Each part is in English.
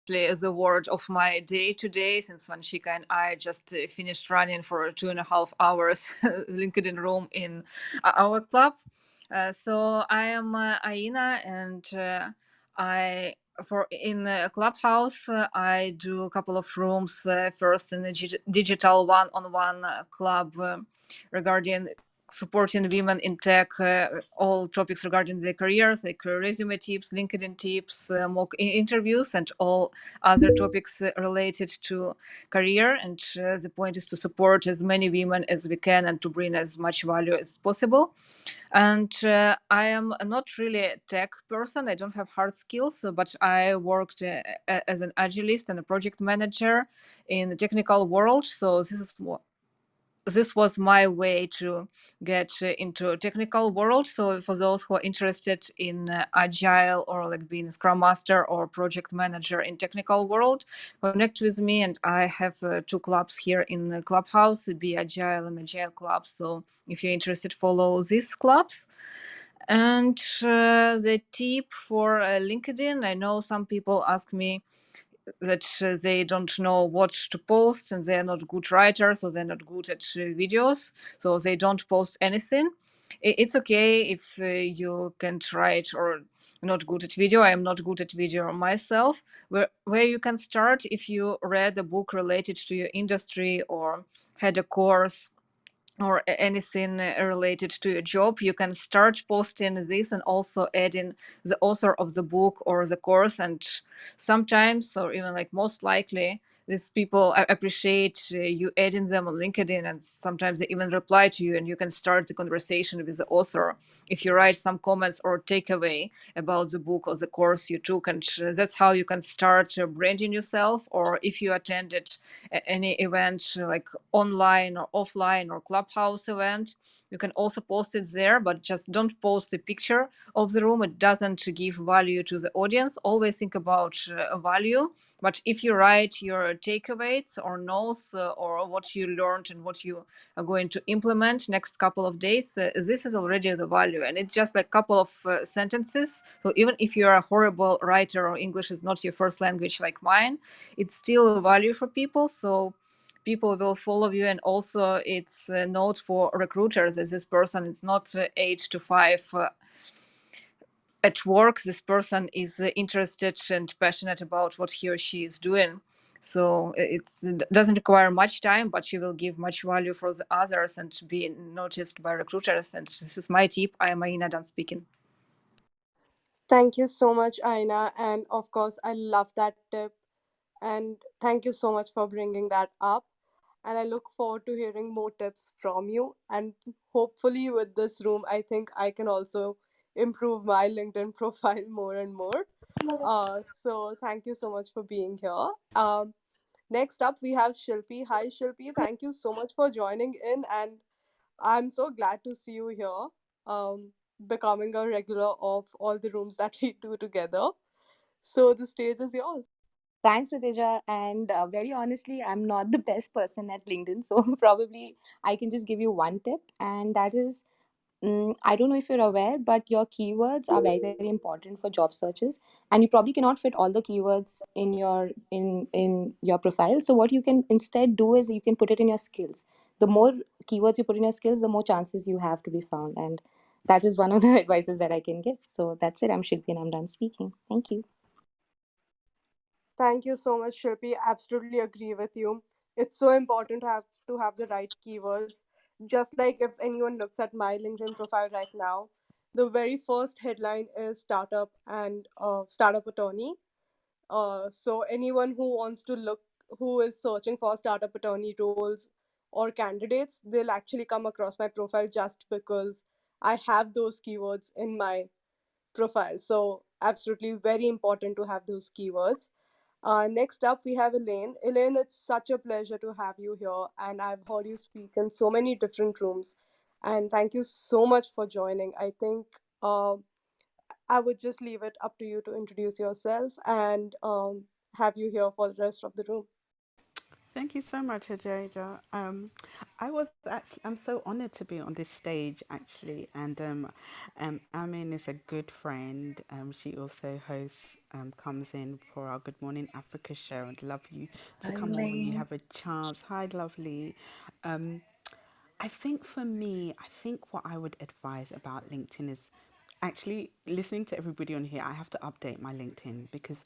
honestly the word of my day today, since Vanshika and I just finished running for 2.5 hours LinkedIn room in our club. So I am Aina, and I for in Clubhouse I do a couple of rooms. First in a digital one-on-one club regarding supporting women in tech, all topics regarding their careers, like resume tips, LinkedIn tips, mock interviews, and all other topics related to career. And the point is to support as many women as we can and to bring as much value as possible. And I am not really a tech person. I don't have hard skills, but I worked as an agilist and a project manager in the technical world. So this was my way to get into technical world. So for those who are interested in agile or like being a scrum master or project manager in technical world, connect with me. And I have two clubs here in Clubhouse, Be Agile and Agile Club. So if you're interested, follow these clubs. And the tip for LinkedIn, I know some people ask me that they don't know what to post, and they're not good writers, or they're not good at videos, so they don't post anything. It's okay if you can't write or not good at video. I am not good at video myself. Where you can start, if you read a book related to your industry or had a course or anything related to your job, you can start posting this and also adding the author of the book or the course. And sometimes, or even like most likely, these people appreciate you adding them on LinkedIn, and sometimes they even reply to you, and you can start the conversation with the author if you write some comments or takeaway about the book or the course you took. And that's how you can start branding yourself. Or if you attended any event like online or offline or Clubhouse event, you can also post it there, but just don't post a picture of the room. It doesn't give value to the audience. Always think about value. But if you write your takeaways or notes or what you learned and what you are going to implement next couple of days, this is already the value. And it's just like a couple of sentences. So even if you're a horrible writer or English is not your first language like mine, it's still a value for people. So people will follow you. And also it's a note for recruiters, as this person is not 8 to 5 at work. This person is interested and passionate about what he or she is doing. So it doesn't require much time, but you will give much value for the others and be noticed by recruiters. And this is my tip. I am Aina, done speaking. Thank you so much, Aina. And of course, I love that tip. And thank you so much for bringing that up. And I look forward to hearing more tips from you. And hopefully, with this room, I think I can also improve my LinkedIn profile more and more. So, thank you so much for being here. Next up, we have Shilpi. Hi, Shilpi. Thank you so much for joining in. And I'm so glad to see you here, becoming a regular of all the rooms that we do together. So, the stage is yours. Thanks, Riteja. And very honestly, I'm not the best person at LinkedIn. So probably I can just give you one tip. And that is, I don't know if you're aware, but your keywords are very, very important for job searches. And you probably cannot fit all the keywords in your profile. So what you can instead do is you can put it in your skills. The more keywords you put in your skills, the more chances you have to be found. And that is one of the advices that I can give. So that's it. I'm Shilpi and I'm done speaking. Thank you. Thank you so much, Shilpi. Absolutely agree with you. It's so important to have the right keywords. Just like if anyone looks at my LinkedIn profile right now, the very first headline is startup and startup attorney. So anyone who wants to look, who is searching for startup attorney roles or candidates, they'll actually come across my profile just because I have those keywords in my profile. So absolutely very important to have those keywords. Next up, we have Elaine. Elaine, it's such a pleasure to have you here, and I've heard you speak in so many different rooms. And thank you so much for joining. I think I would just leave it up to you to introduce yourself and have you here for the rest of the room. Thank you so much, Ajaja. I'm so honored to be on this stage actually, and Amin is a good friend. She also hosts comes in for our Good Morning Africa show. I'd love you to Hi, come on when you Elaine. have a chance. Hi, lovely. Um, I think for me, I think what I would advise about LinkedIn is actually listening to everybody on here. I have to update my LinkedIn because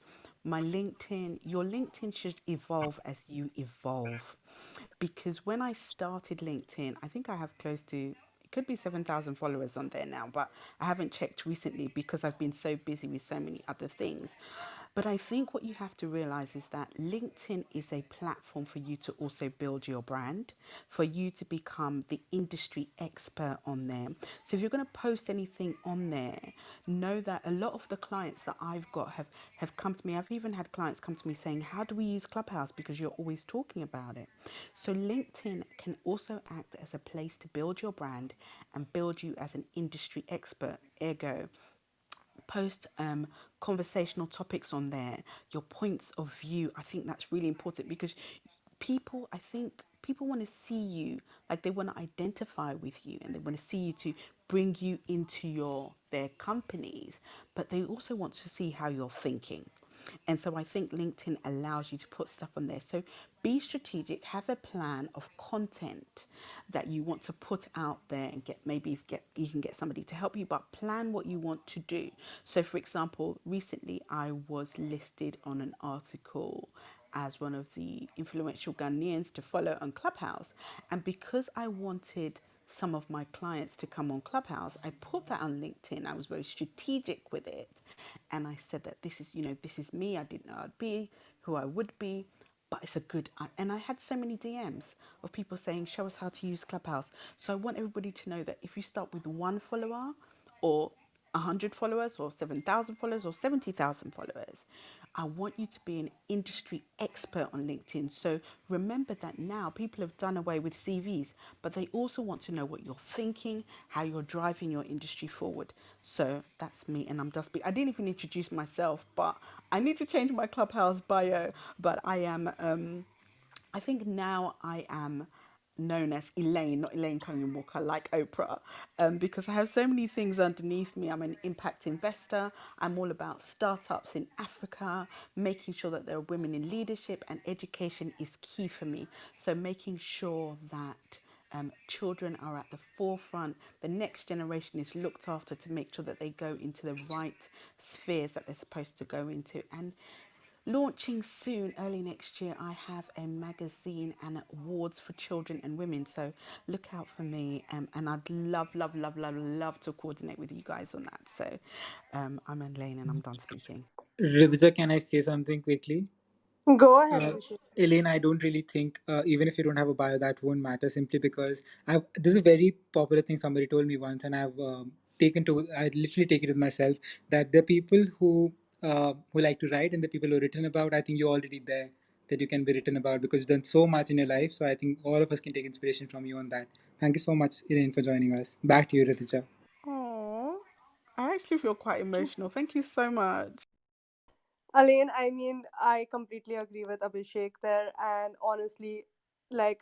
your LinkedIn should evolve as you evolve. Because when I started LinkedIn, I think I have close to, it could be 7,000 followers on there now, but I haven't checked recently because I've been so busy with so many other things. But I think what you have to realize is that LinkedIn is a platform for you to also build your brand, for you to become the industry expert on there. So if you're going to post anything on there, know that a lot of the clients that I've got have come to me. I've even had clients come to me saying, how do we use Clubhouse? Because you're always talking about it. So LinkedIn can also act as a place to build your brand and build you as an industry expert. Ergo, post conversational topics on there, your points of view. I think that's really important because I think people want to see you, like they want to identify with you and they want to see you to bring you into their companies, but they also want to see how you're thinking. And so I think LinkedIn allows you to put stuff on there. So be strategic, have a plan of content that you want to put out there and get you can get somebody to help you, but plan what you want to do. So for example, recently I was listed on an article as one of the influential Ghanaians to follow on Clubhouse. And because I wanted some of my clients to come on Clubhouse, I put that on LinkedIn. I was very strategic with it. And I said that this is me. I didn't know I'd be who I would be, but it's a good, and I had so many DMs of people saying, show us how to use Clubhouse. So I want everybody to know that if you start with one follower or 100 followers or 7,000 followers or 70,000 followers, I want you to be an industry expert on LinkedIn. So remember that now people have done away with CVs, but they also want to know what you're thinking, how you're driving your industry forward. So that's me, and I'm Dustby. I didn't even introduce myself, but I need to change my Clubhouse bio. But I am I think now I am known as Elaine, not Elaine Cunningham Walker, like Oprah, because I have so many things underneath me. I'm an impact investor. I'm all about startups in Africa, making sure that there are women in leadership, and education is key for me. So making sure that children are at the forefront, the next generation is looked after to make sure that they go into the right spheres that they're supposed to go into. And launching soon, early next year, I have a magazine and awards for children and women. So look out for me. And I'd love, love, love, love, love to coordinate with you guys on that. So I'm Elaine and I'm done speaking. Ridhija, can I say something quickly? Go ahead, Uh, Abhishek. Elaine, I don't really think, even if you don't have a bio, that won't matter simply because this is a very popular thing somebody told me once, and I literally take it with myself that the people who like to write and the people who are written about, I think you're already there, that you can be written about because you've done so much in your life. So I think all of us can take inspiration from you on that. Thank you so much, Elaine, for joining us. Back to you, Ridhija. Oh, I actually feel quite emotional. Thank you so much. Alain, I mean, I completely agree with Abhishek there. And honestly, like,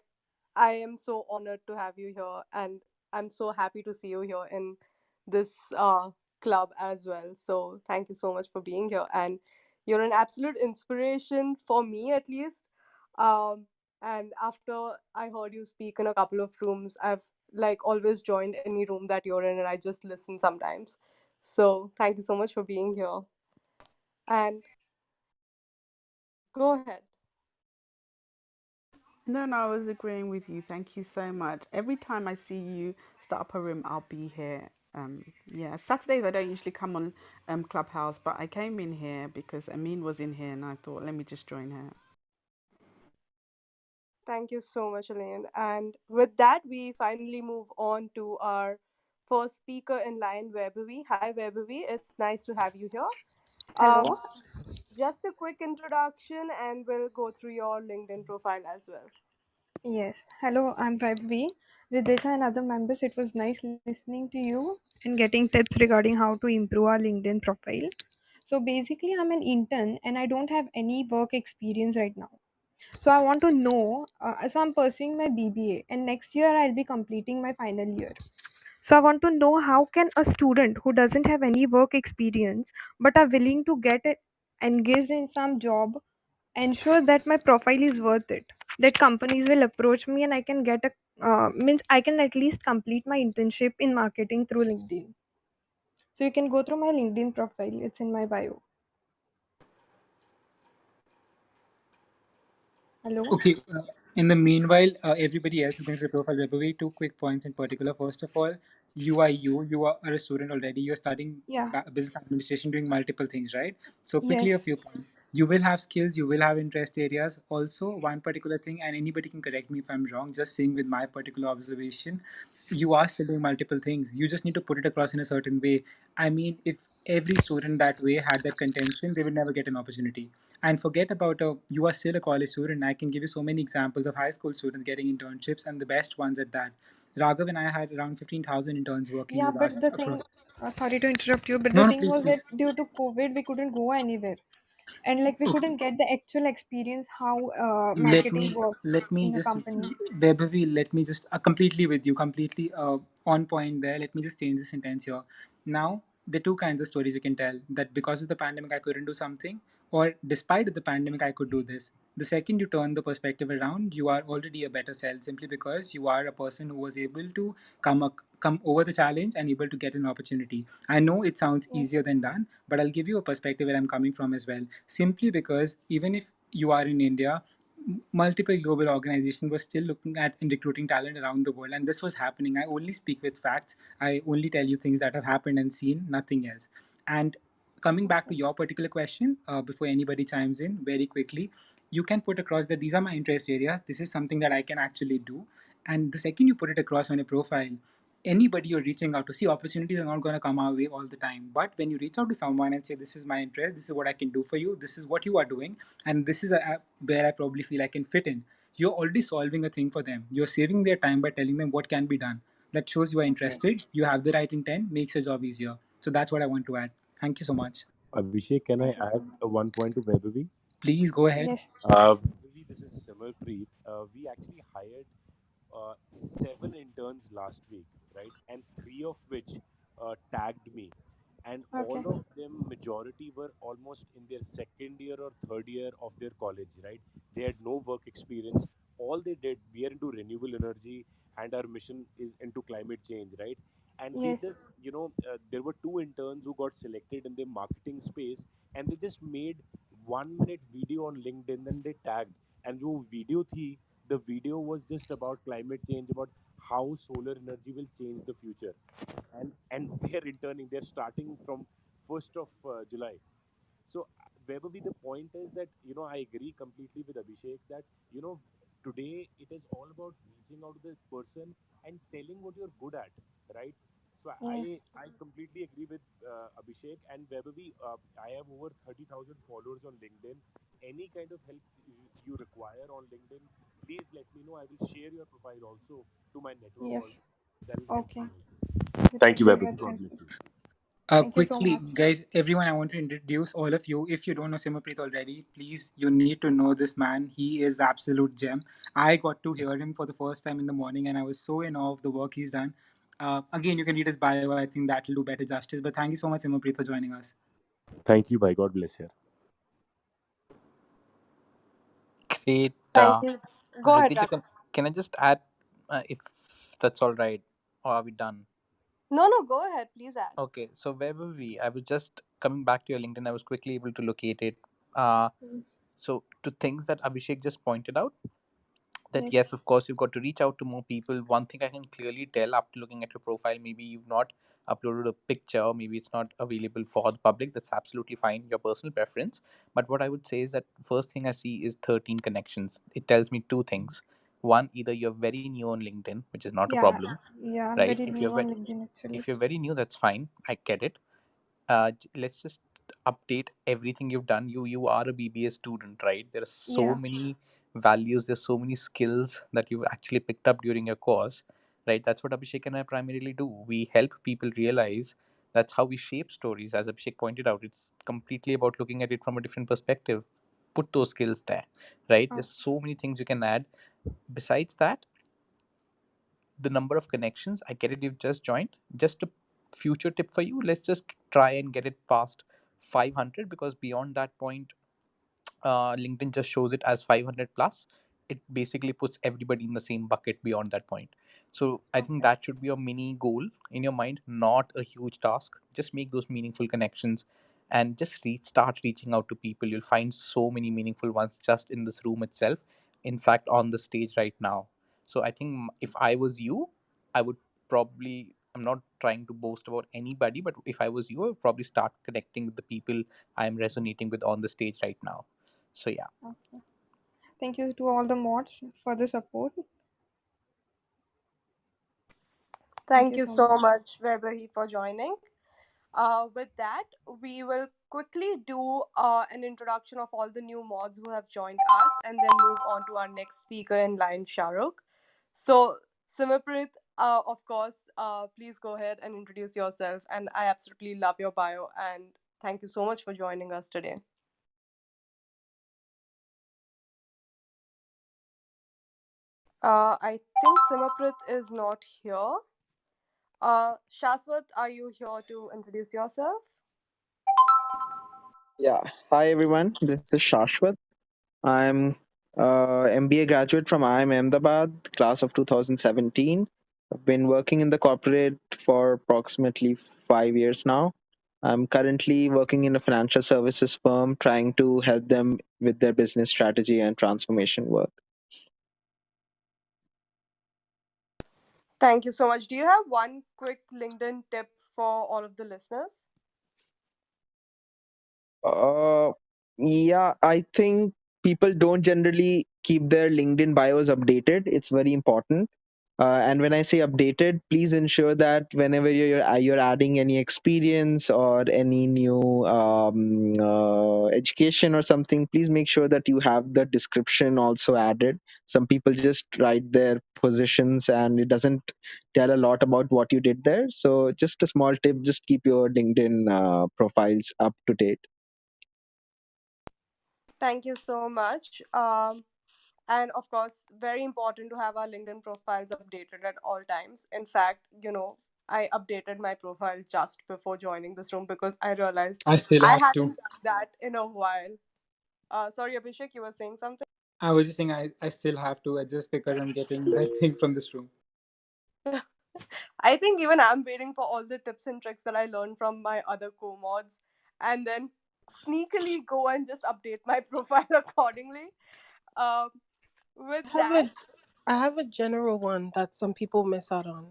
I am so honored to have you here. And I'm so happy to see you here in this club as well. So thank you so much for being here. And you're an absolute inspiration for me, at least. Um, and after I heard you speak in a couple of rooms, I've like always joined any room that you're in and I just listen sometimes. So thank you so much for being here. And go ahead. No, no, I was agreeing with you. Thank you so much. Every time I see you start up a room, I'll be here. Yeah, Saturdays I don't usually come on Clubhouse, but I came in here because Amin was in here, and I thought, let me just join her. Thank you so much, Elaine. And with that, we finally move on to our first speaker in line, Webavi. Hi, Webavi. It's nice to have you here. Um, Hello. just a quick introduction, and we'll go through your LinkedIn profile as well. Yes. Hello, I'm Vaibhavi. Ridesha and other members, it was nice listening to you and getting tips regarding how to improve our LinkedIn profile. So basically, I'm an intern and I don't have any work experience right now. So I want to know, so I'm pursuing my BBA and next year I'll be completing my final year. So I want to know how can a student who doesn't have any work experience but are willing to get engaged in some job, ensure that my profile is worth it, that companies will approach me and I can get a means I can at least complete my internship in marketing through LinkedIn. So you can go through my LinkedIn profile, it's in my bio. Hello. Okay. In the meanwhile, everybody else is going to the profile Webaway. Two quick points in particular. First of all, you are a student already. You're studying Yeah. business administration, doing multiple things, right? So quickly, Yes. a few points. You will have skills. You will have interest areas. Also, one particular thing, and anybody can correct me if I'm wrong. Just saying with my particular observation, you are still doing multiple things. You just need to put it across in a certain way. I mean, if every student that way had that contention, they would never get an opportunity. And forget about you are still a college student. I can give you so many examples of high school students getting internships and the best ones at that. Raghav and I had around 15,000 interns working Yeah, with but us the across. thing, sorry to interrupt you, but No, the no, thing please, was that please. due to COVID, we couldn't go anywhere, and like we Okay. couldn't get the actual experience how let marketing me works let me in a just company. Vaibhavi, let me just completely with you, completely on point there. Let me just change the sentence here. Now, the two kinds of stories you can tell, that because of the pandemic I couldn't do something, or despite the pandemic I could do this. The second you turn the perspective around, you are already a better self simply because you are a person who was able to come over the challenge and able to get an opportunity. I know it sounds Yes. easier than done, but I'll give you a perspective where I'm coming from as well. Simply because even if you are in India, multiple global organizations were still looking at and recruiting talent around the world, and this was happening. I only speak with facts. I only tell you things that have happened and seen, nothing else. And coming back to Okay. your particular question, before anybody chimes in very quickly, you can put across that these are my interest areas, this is something that I can actually do. And the second you put it across on a profile, anybody you're reaching out to, see, opportunities are not going to come our way all the time, but when you reach out to someone and say, this is my interest, this is what I can do for you, this is what you are doing, and this is where I probably feel I can fit in. You're already solving a thing for them. You're saving their time by telling them what can be done. That shows you are Okay. interested. You have the right intent. Makes your job easier. So that's what I want to add. Thank you so much. Abhishek, can I Thank you so add much. one point to Vaibhavi? Please go ahead. Yes. Vaibhavi, this is Simarpreet. We actually hired 7 interns last week, right? And three of which tagged me. And all Okay. of them, majority were almost in their second year or third year of their college, right? They had no work experience. All they did, we are into renewable energy and our mission is into climate change, right? And they Yes. just, there were 2 interns who got selected in the marketing space and they just made 1 minute video on LinkedIn and they tagged. And जो video थी, the video was just about climate change, about how solar energy will change the future. And they're interning, they're starting from 1st of July. So, Vaibhavi, the point is that, I agree completely with Abhishek that, today it is all about reaching out to the person and telling what you're good at, right? So, I, Yes. I completely agree with Abhishek and Vaibhavi. I have over 30,000 followers on LinkedIn. Any kind of help you require on LinkedIn, please let me know. I will share your profile also to my network also. Yes. That will help Okay. me also. Good to Thank you, hear Vaibhavi. that. God bless you. Thank you so Quickly, much. guys, everyone, I want to introduce all of you. If you don't know Simmerpreet already, please, you need to know this man. He is absolute gem. I got to hear him for the first time in the morning, and I was so in awe of the work he's done. Again, you can read his bio. I think that will do better justice. But thank you so much, Simmerpreet, for joining us. Thank you, bye. God bless you. Great. Thank you. Go ahead, Ritija, Raghav. can I just add, if that's all right, or are we done? No, no, go ahead. Please add. Okay, so where were we? I was just coming back to your LinkedIn. I was quickly able to locate it. Uh, Yes. so to things that Abhishek just pointed out, that Yes. yes, of course, you've got to reach out to more people. One thing I can clearly tell after looking at your profile, maybe you've not uploaded a picture, or maybe it's not available for the public. That's absolutely fine, your personal preference. But what I would say is that first thing I see is 13 connections. It tells me two things. One, either you're very new on LinkedIn, which is not a Yeah. problem, Yeah. I'm right? very new on LinkedIn actually. If you're very new, that's fine. I get it. Let's just update everything you've done. You are a BBA student, right? There are so Yeah. many values, there's so many skills that you've actually picked up during your course, right? That's what Abhishek and I primarily do. We help people realize. That's how we shape stories. As Abhishek pointed out, it's completely about looking at it from a different perspective. Put those skills there, right? Oh. There's so many things you can add. Besides that, the number of connections, I get it, you've just joined. Just a future tip for you, let's just try and get it past 500, because beyond that point, LinkedIn just shows it as 500 plus. It basically puts everybody in the same bucket beyond that point. So I think Okay. that should be a mini goal in your mind, not a huge task. Just make those meaningful connections and just start reaching out to people. You'll find so many meaningful ones just in this room itself. In fact, on the stage right now. So I think if I was you, I would probably, I'm not trying to boast about anybody, but if I was you, I would probably start connecting with the people I am resonating with on the stage right now. So yeah. Okay. Thank you to all the mods for the support. Thank Thank you you so so much. much, Weberhi, for joining. With that, we will quickly do an introduction of all the new mods who have joined us and then move on to our next speaker in line, Shahrukh. So, Simaprit, of course, please go ahead and introduce yourself. And I absolutely love your bio. And thank you so much for joining us today. I think Simaprit is not here. Shaswat, are you here to introduce yourself? Yeah. Hi, everyone. This is Shashwat. I'm MBA graduate from IIM Ahmedabad, class of 2017. I've been working in the corporate for approximately 5 years now. I'm currently working in a financial services firm trying to help them with their business strategy and transformation work. Thank you so much. Do you have one quick LinkedIn tip for all of the listeners? Uh, yeah, I think people don't generally keep their LinkedIn bios updated. It's very important. And when I say updated, please ensure that whenever you're adding any experience or any new education or something, please make sure that you have the description also added. Some people just write their positions and it doesn't tell a lot about what you did there. So just a small tip: just keep your LinkedIn profiles up to date. Thank you so much. And of course, very important to have our LinkedIn profiles updated at all times. In fact, I updated my profile just before joining this room because I realized I still I have to. hadn't done that in a while. Sorry, Abhishek, you were saying something? I was just saying I still have to just because I'm getting that thing from this room. I think even I'm waiting for all the tips and tricks that I learned from my other co mods and then sneakily go and just update my profile accordingly. Um, with I have that, a I have a general one that some people miss out on.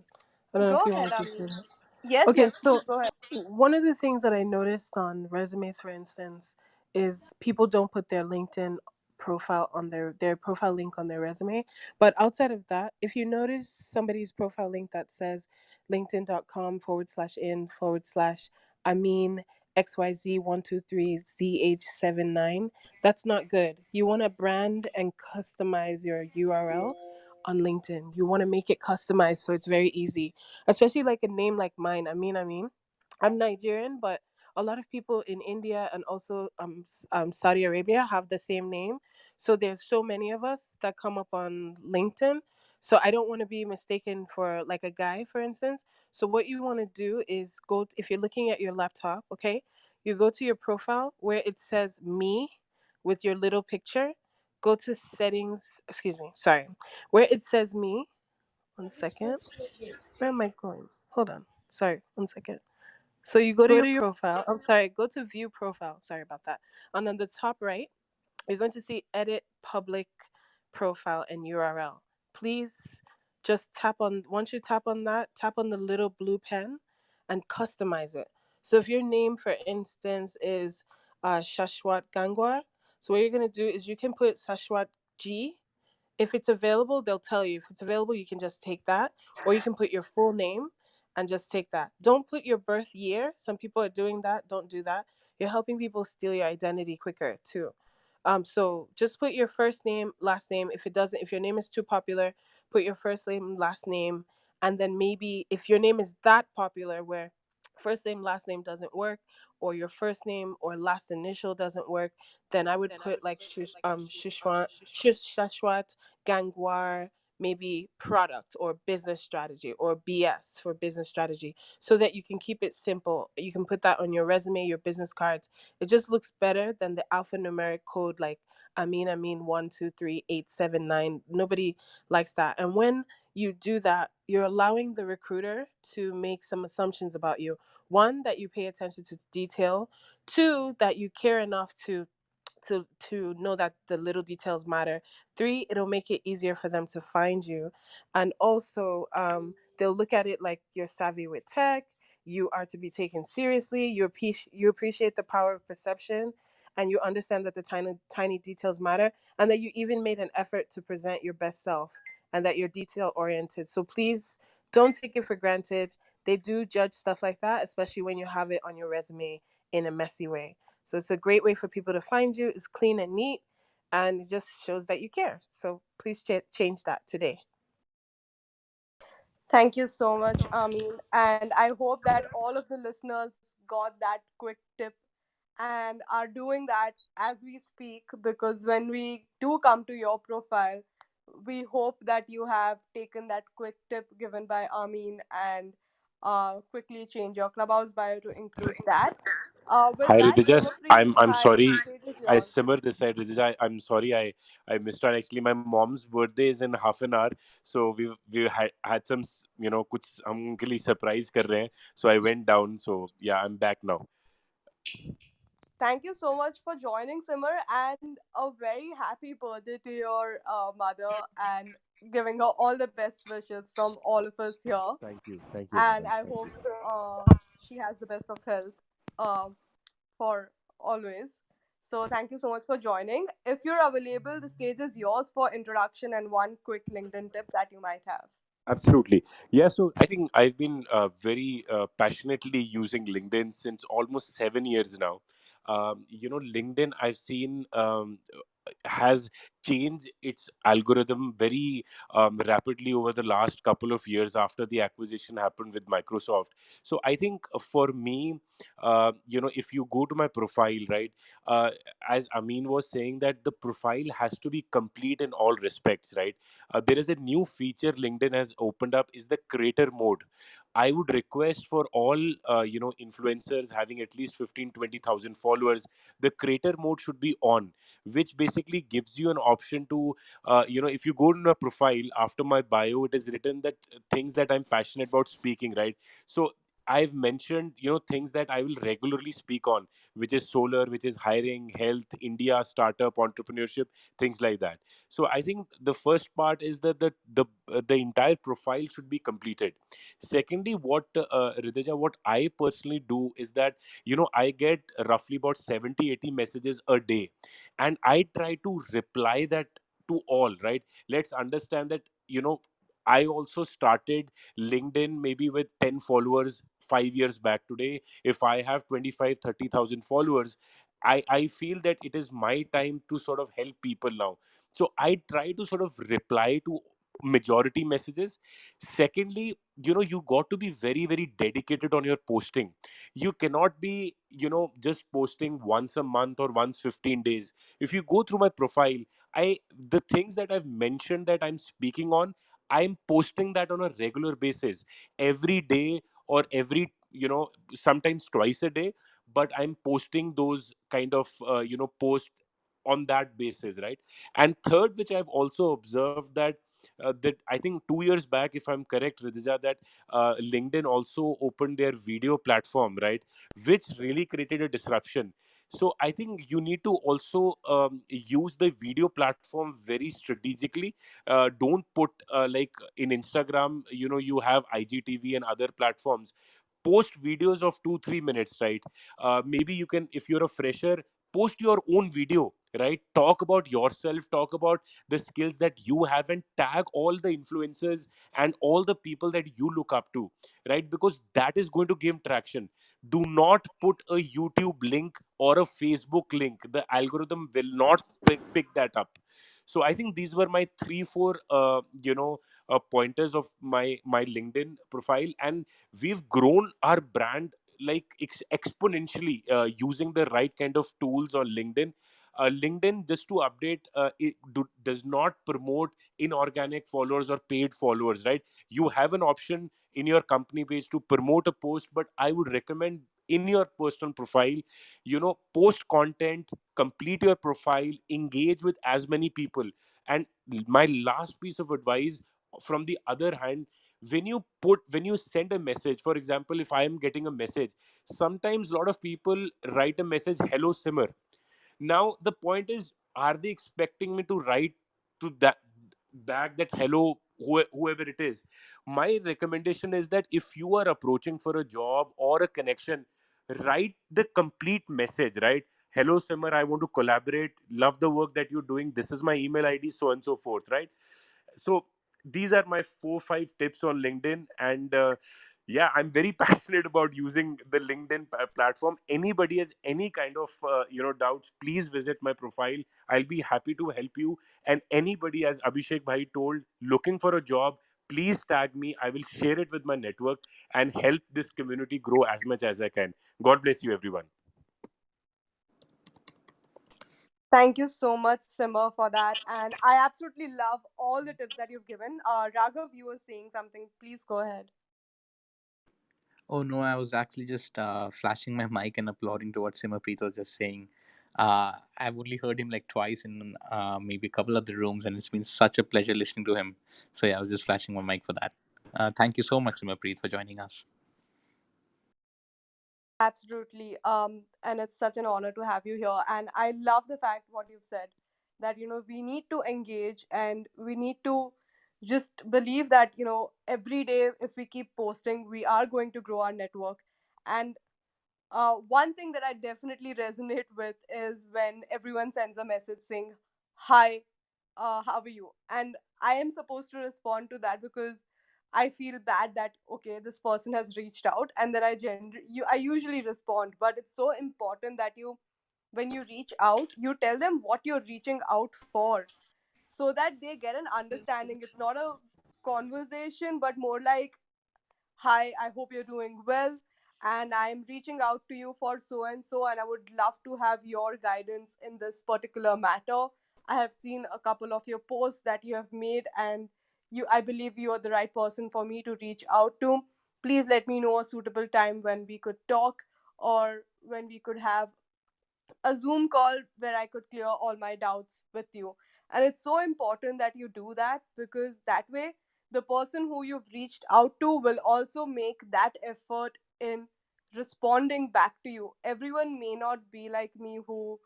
I don't know if go you ahead. want I to share mean, it. yes, Okay, yes, please so go ahead. one of the things that I noticed on resumes, for instance, is people don't put their LinkedIn profile on their profile link on their resume. But outside of that, if you notice somebody's profile link that says linkedin.com/in/, I mean XYZ123ZH79, that's not good. You want to brand and customize your URL on LinkedIn. You want to make it customized so it's very easy, especially like a name like mine. I'm Nigerian, but a lot of people in India and also Saudi Arabia have the same name. So there's so many of us that come up on LinkedIn. So I don't want to be mistaken for like a guy, for instance. So what you want to do is if you're looking at your laptop, okay, you go to your profile where it says me with your little picture. Go to settings, excuse me, sorry, where it says me. One second. Where am I going? Hold on. Sorry, one second. So you go to your profile. I'm sorry, go to view profile. Sorry about that. And on the top right, you're going to see edit public profile and URL. Please just once you tap on that, tap on the little blue pen and customize it. So if your name, for instance, is Shashwat Gangwar, so what you're going to do is you can put Shashwat G. If it's available, they'll tell you. If it's available, you can just take that, or you can put your full name and just take that. Don't put your birth year. Some people are doing that. Don't do that. You're helping people steal your identity quicker too. So just put your first name, last name. If your name is too popular, put your first name, last name, and then maybe if your name is that popular where first name, last name doesn't work, or your first name or last initial doesn't work, then I would put like Shashwat Gangwar maybe product or business strategy, or BS for business strategy, so that you can keep it simple. You can put that on your resume, your business cards. It just looks better than the alphanumeric code like Amin 1 2 3 8 7 9. Nobody likes that. And when you do that, you're allowing the recruiter to make some assumptions about you. One, that you pay attention to detail. Two, that you care enough to know that the little details matter. Three, it'll make it easier for them to find you. And also, they'll look at it like you're savvy with tech. You are to be taken seriously. You appreciate the power of perception, and you understand that the tiny details matter, and that you even made an effort to present your best self, and that you're detail oriented. So please don't take it for granted. They do judge stuff like that, especially when you have it on your resume in a messy way. So it's a great way for people to find you. It's clean and neat, and it just shows that you care. So please change that today. Thank you so much, Amin. And I hope that all of the listeners got that quick tip and are doing that as we speak, because when we do come to your profile, we hope that you have taken that quick tip given by Amin and quickly change your Clubhouse bio to include that. With Hi that, Ridhija, Simmerpreet, I'm hi, the sorry. stage is I yours. simmer this side, Ridhija. I'm sorry. I missed out. Actually, my mom's birthday is in half an hour, so we had some कुछ हम उनके लिए surprise कर रहे हैं. So I went down. So yeah, I'm back now. Thank you so much for joining, Simmer, and a very happy birthday to your mother, and giving her all the best wishes from all of us here. Thank you, And Ridhija. I Thank you. hope she has the best of health for always. So, thank you so much for joining. If you're available, the stage is yours for introduction and one quick LinkedIn tip that you might have. Absolutely. Yeah, so I think I've been very passionately using LinkedIn since almost 7 years now. LinkedIn, I've seen has changed its algorithm very rapidly over the last couple of years after the acquisition happened with Microsoft. So I think for me, if you go to my profile, right, uh, as Amin was saying, that the profile has to be complete in all respects, right? There is a new feature LinkedIn has opened up, is the creator mode. I would request for all influencers having at least 15-20,000 followers, the creator mode should be on, which basically gives you an option to if you go to a profile, after my bio it is written that things that I'm passionate about speaking, right? So I've mentioned things that I will regularly speak on, which is solar, which is hiring, health, India, startup, entrepreneurship, things like that. So I think the first part is that the entire profile should be completed. Secondly, what Ridhija, what I personally do is that I get roughly about 70-80 messages a day, and I try to reply that to all, right? Let's understand that I also started LinkedIn maybe with 10 followers 5 years back. Today, if I have 25-30,000 followers, I feel that it is my time to sort of help people now. So I try to sort of reply to majority messages. Secondly, you got to be very very dedicated on your posting. You cannot be just posting once a month or once 15 days. If you go through my profile, I the things that I've mentioned that I'm speaking on, I'm posting that on a regular basis, every day, or every sometimes twice a day. But I'm posting those kind of posts on that basis, right? And third, which I've also observed, that I think 2 years back, if I'm correct, Ridhija, that LinkedIn also opened their video platform, right, which really created a disruption. So I think you need to also use the video platform very strategically. Don't put like in Instagram, you have IGTV and other platforms. Post videos of 2-3 minutes, right? Maybe you can, if you're a fresher, post your own video, right? Talk about yourself, talk about the skills that you have, and tag all the influencers and all the people that you look up to, right? Because that is going to give traction. Do not put a YouTube link or a Facebook link. The algorithm will not pick that up. So I think these were my 3-4 pointers of my LinkedIn profile. And we've grown our brand like exponentially using the right kind of tools on LinkedIn. LinkedIn, just to update, does not promote inorganic followers or paid followers, right? You have an option in your company page to promote a post, but I would recommend in your personal profile, post content, complete your profile, engage with as many people. And my last piece of advice, from the other hand, when you send a message, for example, if I am getting a message, sometimes a lot of people write a message, hello simmer. Now the point is, are they expecting me to write to that back that hello, whoever it is? My recommendation is that if you are approaching for a job or a connection, write the complete message, right? Hello simmer, I want to collaborate, love the work that you're doing, this is my email id, so and so forth, right? So these are my 4 5 tips on LinkedIn. And yeah, I'm very passionate about using the LinkedIn platform. Anybody has any kind of doubts, please visit my profile. I'll be happy to help you. And anybody, as Abhishek bhai told, looking for a job, please tag me. I will share it with my network and help this community grow as much as I can. God bless you, everyone. Thank you so much, Simmer, for that. And I absolutely love all the tips that you've given. Raghav, you were saying something. Please go ahead. Oh no, I was actually just flashing my mic and applauding to what Simmerpreet was just saying. I've only heard him like twice in maybe a couple of the rooms, and it's been such a pleasure listening to him. So yeah, I was just flashing my mic for that. Thank you so much, Simmerpreet, for joining us. Absolutely. And it's such an honor to have you here. And I love the fact what you've said that, we need to engage and we need to just believe that, every day if we keep posting, we are going to grow our network. And one thing that I definitely resonate with is when everyone sends a message saying, "Hi, how are you?" And I am supposed to respond to that because I feel bad that okay, this person has reached out, and then I usually respond. But it's so important that when you reach out, you tell them what you're reaching out for, so that they get an understanding. It's not a conversation, but more like, "Hi, I hope you're doing well. And I'm reaching out to you for so and so, and I would love to have your guidance in this particular matter. I have seen a couple of your posts that you have made, and I believe you are the right person for me to reach out to. Please let me know a suitable time when we could talk or when we could have a Zoom call where I could clear all my doubts with you." And it's so important that you do that because that way, the person who you've reached out to will also make that effort in responding back to you. Everyone may not be like me who,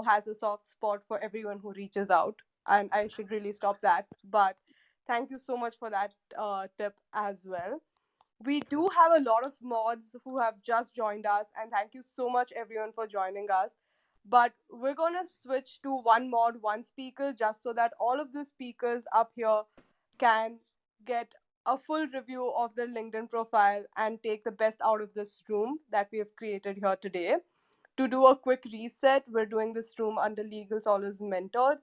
has a soft spot for everyone who reaches out. And I should really stop that. But thank you so much for that tip as well. We do have a lot of mods who have just joined us, and thank you so much everyone for joining us. But we're going to switch to one mod, one speaker, just so that all of the speakers up here can get a full review of their LinkedIn profile and take the best out of this room that we have created here today. To do a quick reset, we're doing this room under Legal Solace Mentored,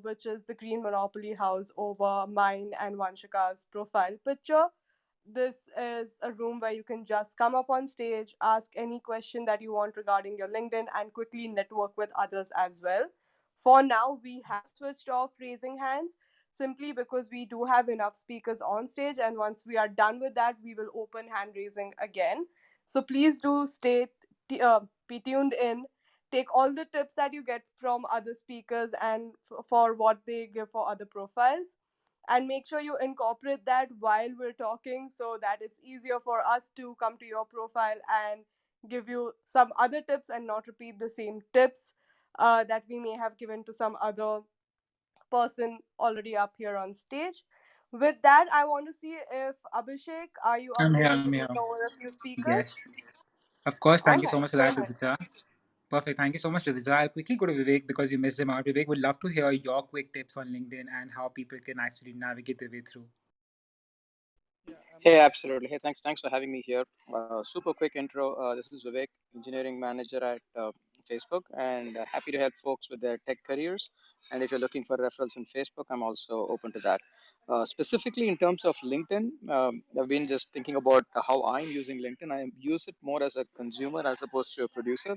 which is the Green Monopoly House over mine and Vanshika's profile picture. This is a room where you can just come up on stage, ask any question that you want regarding your LinkedIn, and quickly network with others as well. For now, we have switched off raising hands simply because we do have enough speakers on stage. And once we are done with that, we will open hand raising again. So please do be tuned in. Take all the tips that you get from other speakers and for what they give for other profiles, and make sure you incorporate that while we're talking so that it's easier for us to come to your profile and give you some other tips and not repeat the same tips that we may have given to some other person already up here on stage. With that, I want to see if Abhishek, are you I'm here. available I'm to here. take over a few speakers? Yes. Of course. All Thank you so right, much for go that, ahead. Ridhija. Perfect. Thank you so much, Ridhija. I'll quickly go to Vivek because you missed him out. Vivek would love to hear your quick tips on LinkedIn and how people can actually navigate their way through. Hey, absolutely. Hey, thanks for having me here. Super quick intro. This is Vivek, engineering manager at Facebook, and happy to help folks with their tech careers. And if you're looking for referrals in Facebook, I'm also open to that. Specifically in terms of LinkedIn, I've been just thinking about how I'm using LinkedIn. I use it more as a consumer as opposed to a producer.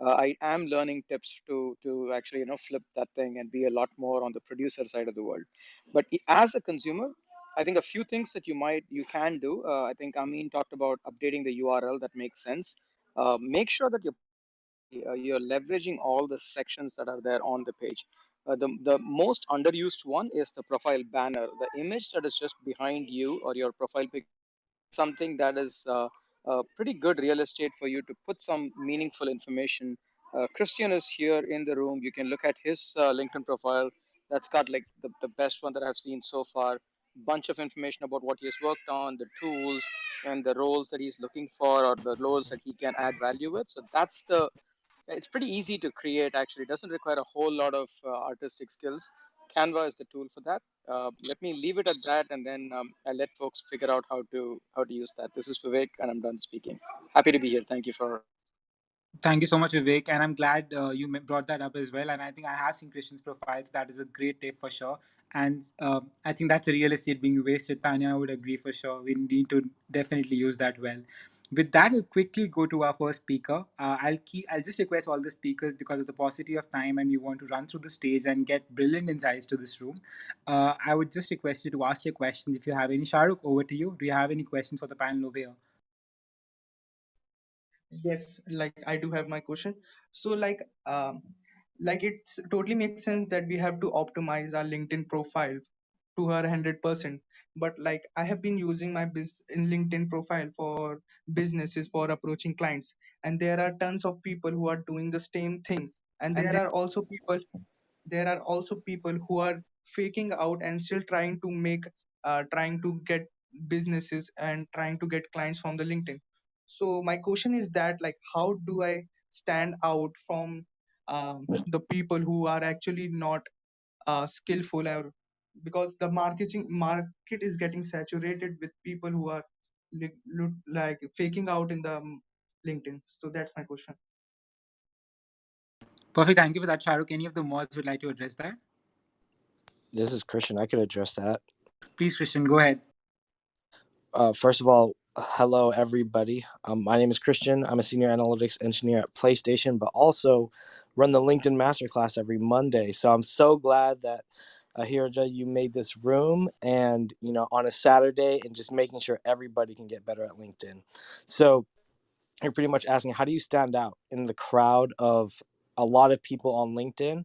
I am learning tips to actually flip that thing and be a lot more on the producer side of the world. But as a consumer, I think a few things that you can do. I think Amin talked about updating the URL. That makes sense. Make sure that you're leveraging all the sections that are there on the page. The most underused one is the profile banner, the image that is just behind you or your profile pic, something that is pretty good real estate for you to put some meaningful information. Christian is here in the room. You can look at his LinkedIn profile. That's got like the best one that I've seen so far. Bunch of information about what he has worked on, the tools, and the roles that he's looking for, or the roles that he can add value with. So it's pretty easy to create. Actually, it doesn't require a whole lot of artistic skills. Canva is the tool for that. Let me leave it at that, and then I'll let folks figure out how to use that. This is Vivek, and I'm done speaking. Happy to be here. Thank you for. Thank you so much, Vivek. And I'm glad you brought that up as well. And I think I have seen Christian's profiles. That is a great tip for sure. And I think that's a real estate being wasted. Tanya, I would agree for sure. We need to definitely use that well. With that, we'll quickly go to our first speaker. I'll just request all the speakers because of the paucity of time, and we want to run through the stage and get brilliant insights to this room. I would just request you to ask your questions if you have any. Shahrukh, over to you. Do you have any questions for the panel over here? Yes, like I do have my question. So like it's totally makes sense that we have to optimize our LinkedIn profile to her 100%. But like I have been using my in LinkedIn profile for businesses for approaching clients, and there are tons of people who are doing the same thing. And there are also people who are faking out and still trying to get businesses and trying to get clients from the LinkedIn. So my question is that like how do I stand out from the people who are actually not skillful, or because the market is getting saturated with people who are like faking out in the LinkedIn. So that's my question. Perfect. Thank you for that, Shahrukh. Any of the mods would like to address that? This is Christian. I could address that. Please, Christian, go ahead. First of all, hello everybody. My name is Christian. I'm a senior analytics engineer at PlayStation, but also run the LinkedIn Masterclass every Monday. So I'm so glad that Ahiraja, you made this room, and on a Saturday, and just making sure everybody can get better at LinkedIn. So you're pretty much asking, how do you stand out in the crowd of a lot of people on LinkedIn?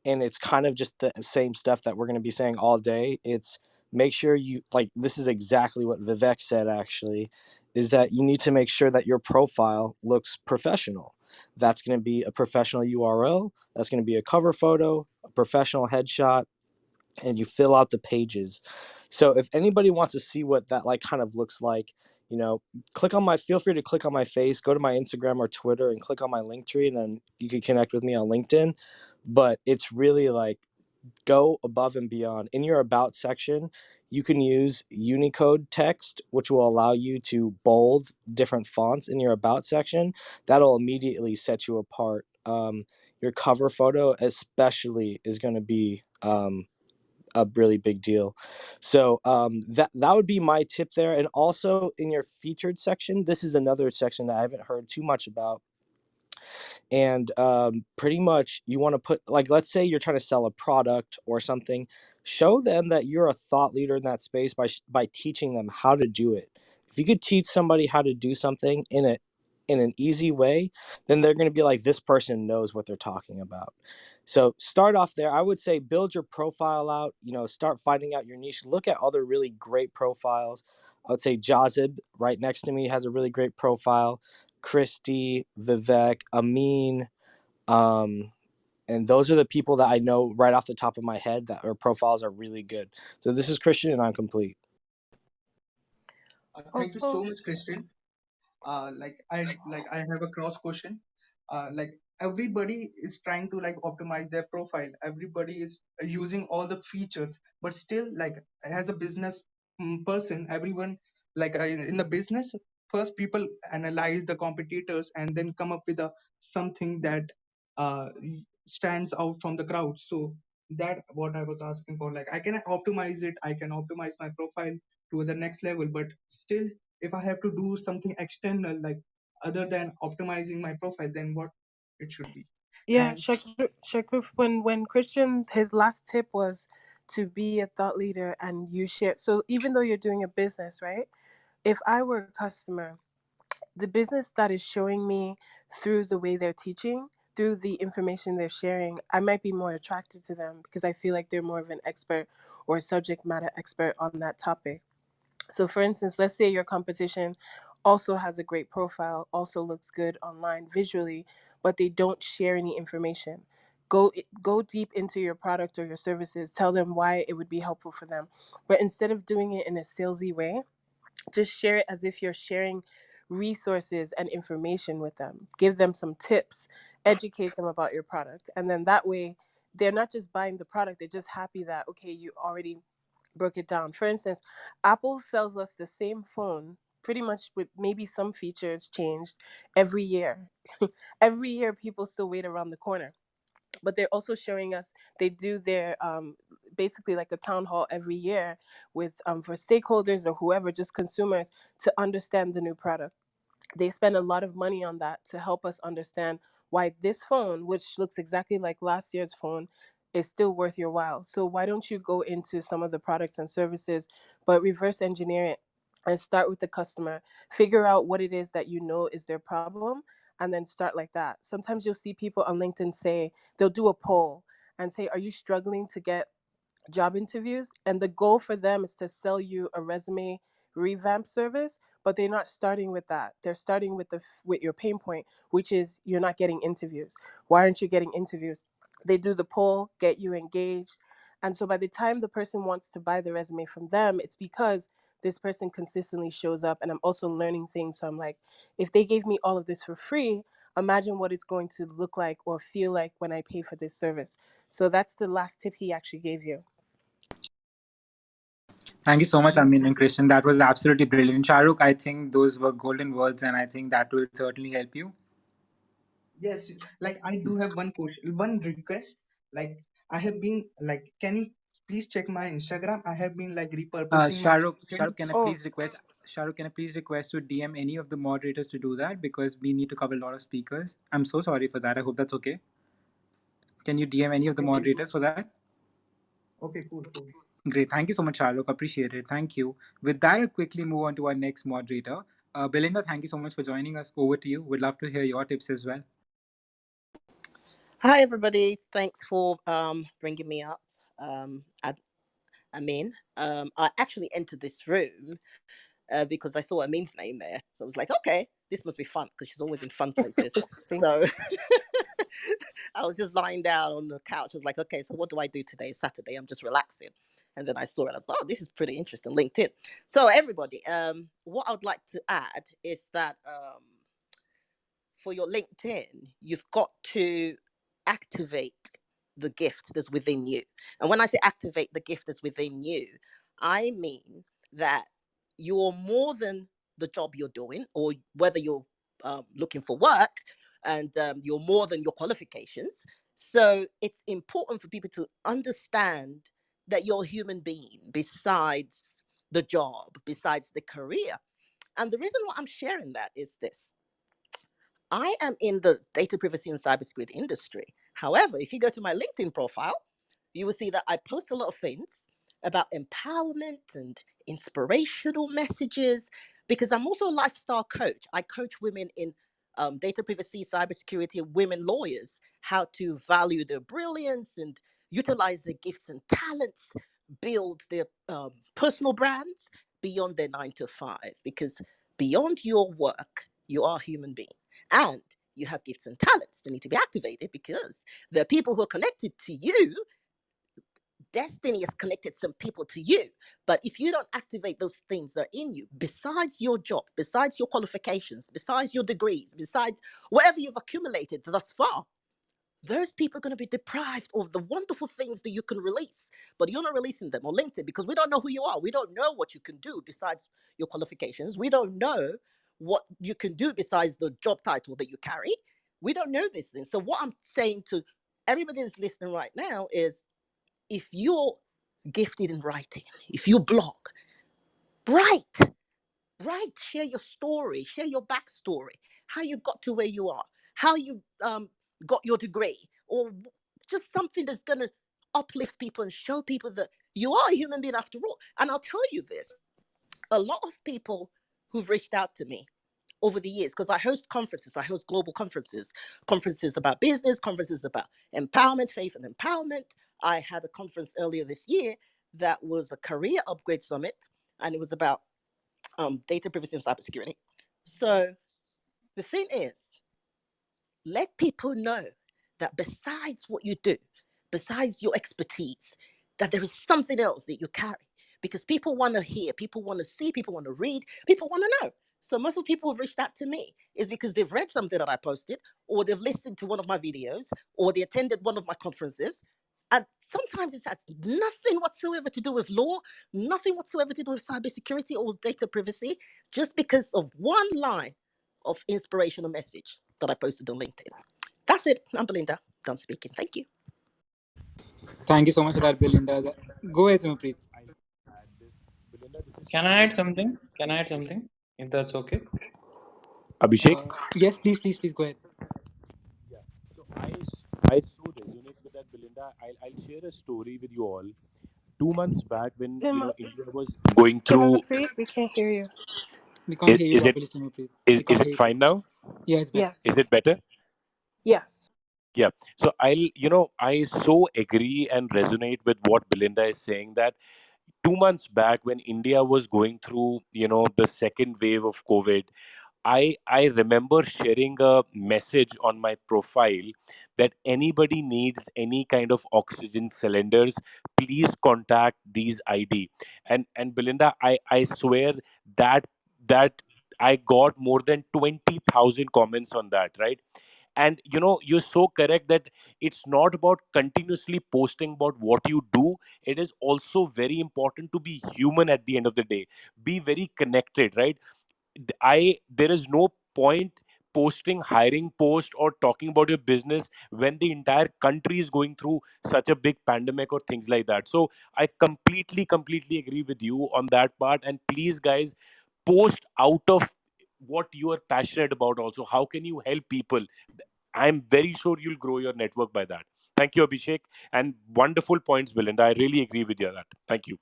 And it's kind of just the same stuff that we're going to be saying all day. It's make sure you like, this is exactly what Vivek said actually, is that you need to make sure that your profile looks professional. That's going to be a professional URL, that's going to be a cover photo, a professional headshot, and you fill out the pages. So if anybody wants to see what that like kind of looks like, feel free to click on my face, go to my Instagram or Twitter and click on my link tree, and then you can connect with me on LinkedIn. But it's really like, go above and beyond. In your about section, you can use Unicode text, which will allow you to bold different fonts in your about section. That'll immediately set you apart. Your cover photo especially is going to be a really big deal. So that would be my tip there. And also in your featured section, this is another section that I haven't heard too much about. And pretty much you want to put, like, let's say you're trying to sell a product or something, show them that you're a thought leader in that space by teaching them how to do it. If you could teach somebody how to do something in an easy way, then they're going to be like, this person knows what they're talking about. So start off there. I would say build your profile out, start finding out your niche. Look at other really great profiles. I would say Jazib right next to me has a really great profile. Christy, Vivek, Amin, and those are the people that I know right off the top of my head that their profiles are really good. So this is Christian, and I'm complete. Thank you Also, so much, Christian. I have a cross question. Like everybody is trying to like optimize their profile, everybody is using all the features, but still like as a business person, everyone in the business, first people analyze the competitors and then come up with a something that stands out from the crowd. So that what I was asking for, like I can optimize it, I can optimize my profile to the next level, but still if I have to do something external, like other than optimizing my profile, then what it should be. Yeah, And Shakruf, when Christian, his last tip was to be a thought leader and you share. So even though you're doing a business, right? If I were a customer, the business that is showing me through the way they're teaching, through the information they're sharing, I might be more attracted to them because I feel like they're more of an expert or a subject matter expert on that topic. So, for instance, let's say your competition also has a great profile, also looks good online visually, but they don't share any information. Go deep into your product or your services. Tell them why it would be helpful for them. But instead of doing it in a salesy way, just share it as if you're sharing resources and information with them. Give them some tips, educate them about your product, and then that way they're not just buying the product, they're just happy that okay, you already broke it down. For instance, Apple sells us the same phone pretty much with maybe some features changed every year. Every year people still wait around the corner, but they're also showing us they do their basically like a town hall every year with for stakeholders or whoever, just consumers, to understand the new product. They spend a lot of money on that to help us understand why this phone, which looks exactly like last year's phone, is still worth your while. So why don't you go into some of the products and services, but reverse engineer it and start with the customer, figure out what it is that you know is their problem, and then start like that. Sometimes you'll see people on LinkedIn say they'll do a poll and say, "Are you struggling to get job interviews?" And the goal for them is to sell you a resume revamp service, but they're not starting with that. They're starting with with your pain point, which is you're not getting interviews. Why aren't you getting interviews? They do the poll, get you engaged, and so by the time the person wants to buy the resume from them, it's because this person consistently shows up, and I'm also learning things. So I'm like, if they gave me all of this for free, imagine what it's going to look like or feel like when I pay for this service. So that's the last tip he actually gave you. Thank you so much, Amin and Christian. That was absolutely brilliant. Shahrukh, I think those were golden words, and I think that will certainly help you. yes, like I do have one question, one request. Like I have been like, can you please check my Instagram? I have been like repurposing my Shahrukh, content. Oh, Shahrukh, can I please request to DM any of the moderators to do that because we need to cover a lot of speakers. I'm so sorry for that. I hope that's okay. Can you DM any of the Okay, moderators for that? okay, cool, cool. Great. Thank you so much, Shahrukh. Appreciate it. Thank you. With that, I'll quickly move on to our next moderator. Belinda, thank you so much for joining us. Over to you. We'd love to hear your tips as well. Hi, everybody. Thanks for bringing me up. Amin. I actually entered this room because I saw Amin's name there. So I was like, okay, this must be fun because she's always in fun places. thank you. So I was just lying down on the couch. I was like, okay, so what do I do today? It's Saturday. I'm just relaxing. And then I saw it. I was like, oh, this is pretty interesting. LinkedIn. So everybody, what I would like to add is that for your LinkedIn, you've got to activate the gift that's within you. And when I say activate the gift that's within you, I mean that you're more than the job you're doing, or whether you're looking for work, and you're more than your qualifications. So it's important for people to understand that you're a human being besides the job, besides the career. And the reason why I'm sharing that is this: I am in the data privacy and cybersecurity industry. However, if you go to my LinkedIn profile, you will see that I post a lot of things about empowerment and inspirational messages because I'm also a lifestyle coach. I coach women in data privacy, cybersecurity, women lawyers, how to value their brilliance and utilize their gifts and talents, build their personal brands beyond their 9 to 5. Because beyond your work, you are a human being. And you have gifts and talents that need to be activated because there are people who are connected to you. Destiny has connected some people to you. But if you don't activate those things that are in you, besides your job, besides your qualifications, besides your degrees, besides whatever you've accumulated thus far, those people are going to be deprived of the wonderful things that you can release, but you're not releasing them on LinkedIn because we don't know who you are. We don't know what you can do besides your qualifications. We don't know what you can do besides the job title that you carry. We don't know these things. So what I'm saying to everybody that's listening right now is, if you're gifted in writing, if you blog, write. Right, share your story, share your backstory, how you got to where you are, how you got your degree, or just something that's going to uplift people and show people that you are a human being after all. And I'll tell you this, a lot of people who've reached out to me over the years, because I host conferences, I host global conferences, conferences about business, conferences about empowerment, faith and empowerment. I had a conference earlier this year that was a career upgrade summit, and it was about data privacy and cybersecurity. So the thing is, let people know that besides what you do, besides your expertise, that there is something else that you carry. Because people want to hear, people want to see, people want to read, people want to know. So most of the people who've reached out to me is because they've read something that I posted, or they've listened to one of my videos, or they attended one of my conferences. And sometimes it has nothing whatsoever to do with law, nothing whatsoever to do with cybersecurity or data privacy, just because of one line of inspirational message that I posted on LinkedIn. That's it. I'm Belinda. Done speaking. Thank you. Thank you so much for that, Belinda. Go ahead, Sumapreet. I'll add this. Belinda, this is Can so I add genuine. something? Can I add something? If that's okay. Abhishek? Yes, please go ahead. Yeah. So I so resonate with that, Belinda. I'll share a story with you all. 2 months back, when India was going through. Simmerpreet, we can't hear you. We can't hear you Is it properly, Sumapreet. We is can't it hear you fine properly. now? Yeah, it's better. Is Yes. it better? Yes. Yeah. So I so agree and resonate with what Belinda is saying, that 2 months back when India was going through, the second wave of COVID, I remember sharing a message on my profile that anybody needs any kind of oxygen cylinders, please contact these ID. And Belinda, I swear that that I got more than 20,000 comments on that, right? And you're so correct that it's not about continuously posting about what you do. It is also very important to be human at the end of the day, be very connected, right? I There is no point posting hiring post or talking about your business when the entire country is going through such a big pandemic or things like that. So I completely agree with you on that part. And please, guys, post out of what you are passionate about also. How can you help people? I'm very sure you'll grow your network by that. Thank you, Abhishek. And wonderful points, Belinda. I really agree with you on that. Thank you.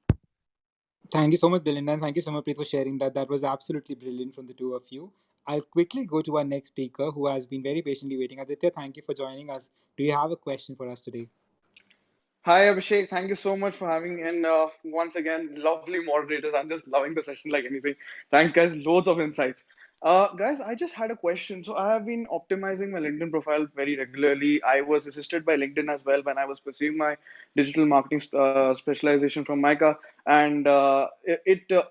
Thank you so much, Belinda, and thank you, Sumapreet, for sharing that. That was absolutely brilliant from the two of you. I'll quickly go to our next speaker who has been very patiently waiting. Aditya, thank you for joining us. Do you have a question for us today? Hi, Abhishek. Thank you so much for having me. And once again, lovely moderators. I'm just loving the session like anything. Thanks, guys. Loads of insights. Guys, I just had a question. So I have been optimizing my LinkedIn profile very regularly. I was assisted by LinkedIn as well when I was pursuing my digital marketing specialization from MICA. And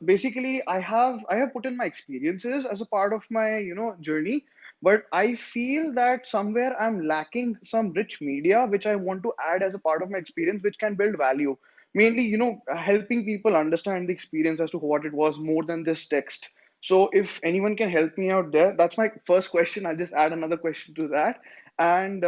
basically, I have put in my experiences as a part of my journey, but I feel that somewhere I'm lacking some rich media which I want to add as a part of my experience, which can build value, mainly helping people understand the experience as to what it was more than just text. So if anyone can help me out there, that's my first question. I'll just add another question to that. And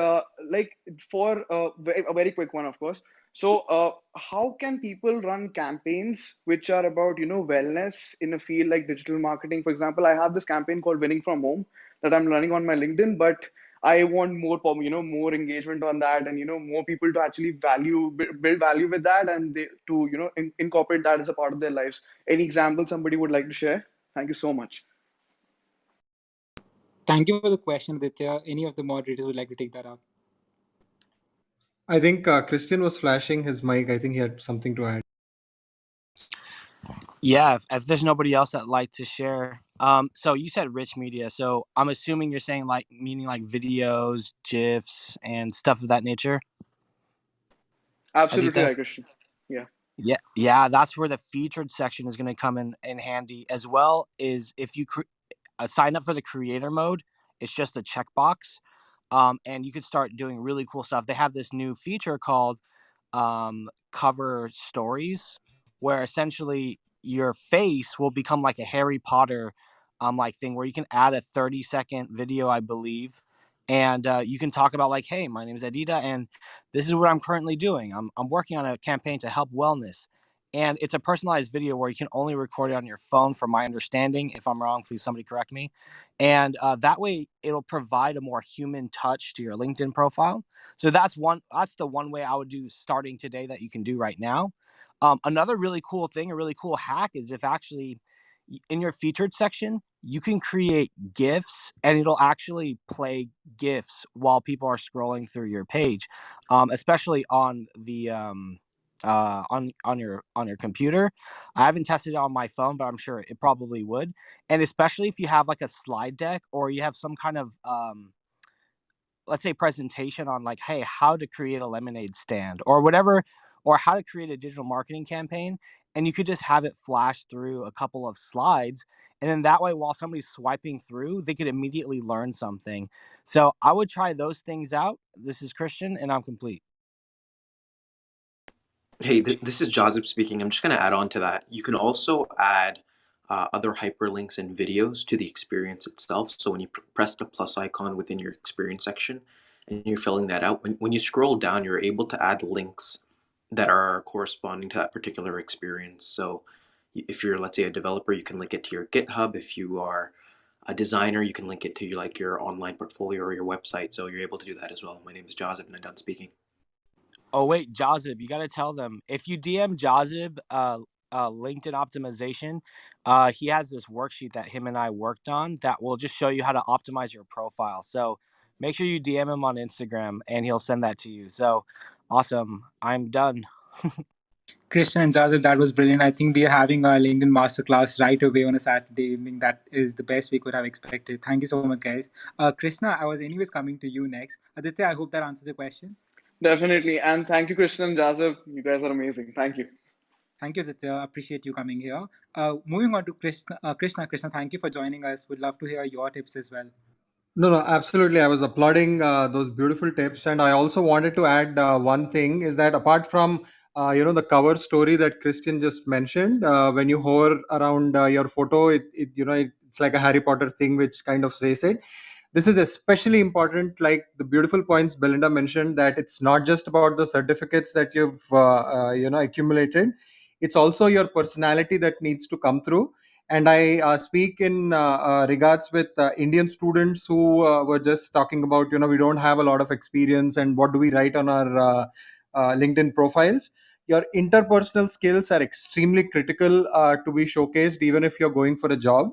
like for a very quick one, of course. So how can people run campaigns which are about wellness in a field like digital marketing? For example, I have this campaign called Winning from Home that I'm running on my LinkedIn, but I want more, more engagement on that, and more people to actually build value with that, and they, to incorporate that as a part of their lives. Any example somebody would like to share? Thank you so much. Thank you for the question, Aditya. Any of the moderators would like to take that up? I think Christian was flashing his mic. I think he had something to add. Yeah, if there's nobody else that'd like to share. So you said rich media. So I'm assuming you're saying meaning like videos, GIFs, and stuff of that nature, Absolutely Aditya? right, Christian. Yeah. Yeah, that's where the featured section is going to come in handy, as well. Is if you sign up for the creator mode, it's just a checkbox, and you could start doing really cool stuff. They have this new feature called cover stories, where essentially your face will become like a Harry Potter like thing, where you can add a 30-second video, I believe, and you can talk about like, hey, my name is Adita, and this is what I'm currently doing. I'm working on a campaign to help wellness. and it's a personalized video where you can only record it on your phone, from my understanding. If I'm wrong, please somebody correct me. And that way it'll provide a more human touch to your LinkedIn profile. So that's the one way I would do starting today that you can do right now. Another really cool thing, a really cool hack, is if actually in your featured section you can create gifs and it'll actually play gifs while people are scrolling through your page, especially on the on your computer. I haven't tested it on my phone, but I'm sure it probably would. And especially if you have like a slide deck or you have some kind of let's say presentation on like, hey, how to create a lemonade stand or whatever, or how to create a digital marketing campaign, and you could just have it flash through a couple of slides, and then that way while somebody's swiping through they could immediately learn something. So I would try those things out. This is Christian and I'm complete. Hey, this is Joseph speaking. I'm just going to add on to that. You can also add other hyperlinks and videos to the experience itself. So when you press the plus icon within your experience section and you're filling that out, when you scroll down, you're able to add links that are corresponding to that particular experience. So if you're, let's say, a developer, you can link it to your GitHub. If you are a designer, you can link it to your online portfolio or your website. So you're able to do that as well. My name is Joseph, and I'm done speaking. Oh wait, Jazib, you got to tell them if you DM Jazib LinkedIn optimization, he has this worksheet that him and I worked on that will just show you how to optimize your profile. So make sure you DM him on Instagram and he'll send that to you. So awesome. I'm done. Christian and Joseph, that was brilliant. I think we are having our LinkedIn masterclass right away on a Saturday evening. That is the best we could have expected. Thank you so much, guys. Krishna, I was anyways coming to you next. Aditya, I hope that answers your question. Definitely. And thank you, Krishnan and Joseph. You guys are amazing. Thank you. Thank you, Aditya. Appreciate you coming here. Moving on to Krishna. Krishna, thank you for joining us. Would love to hear your tips as well. No, no, absolutely. I was applauding those beautiful tips, and I also wanted to add one thing is that apart from the cover story that Christian just mentioned, when you hover around your photo, it's like a Harry Potter thing, which kind of says it. This is especially important, like the beautiful points Belinda mentioned, that it's not just about the certificates that you've accumulated. It's also your personality that needs to come through. And I speak in regards with Indian students who were just talking about, we don't have a lot of experience and what do we write on our LinkedIn profiles. Your interpersonal skills are extremely critical to be showcased even if you're going for a job.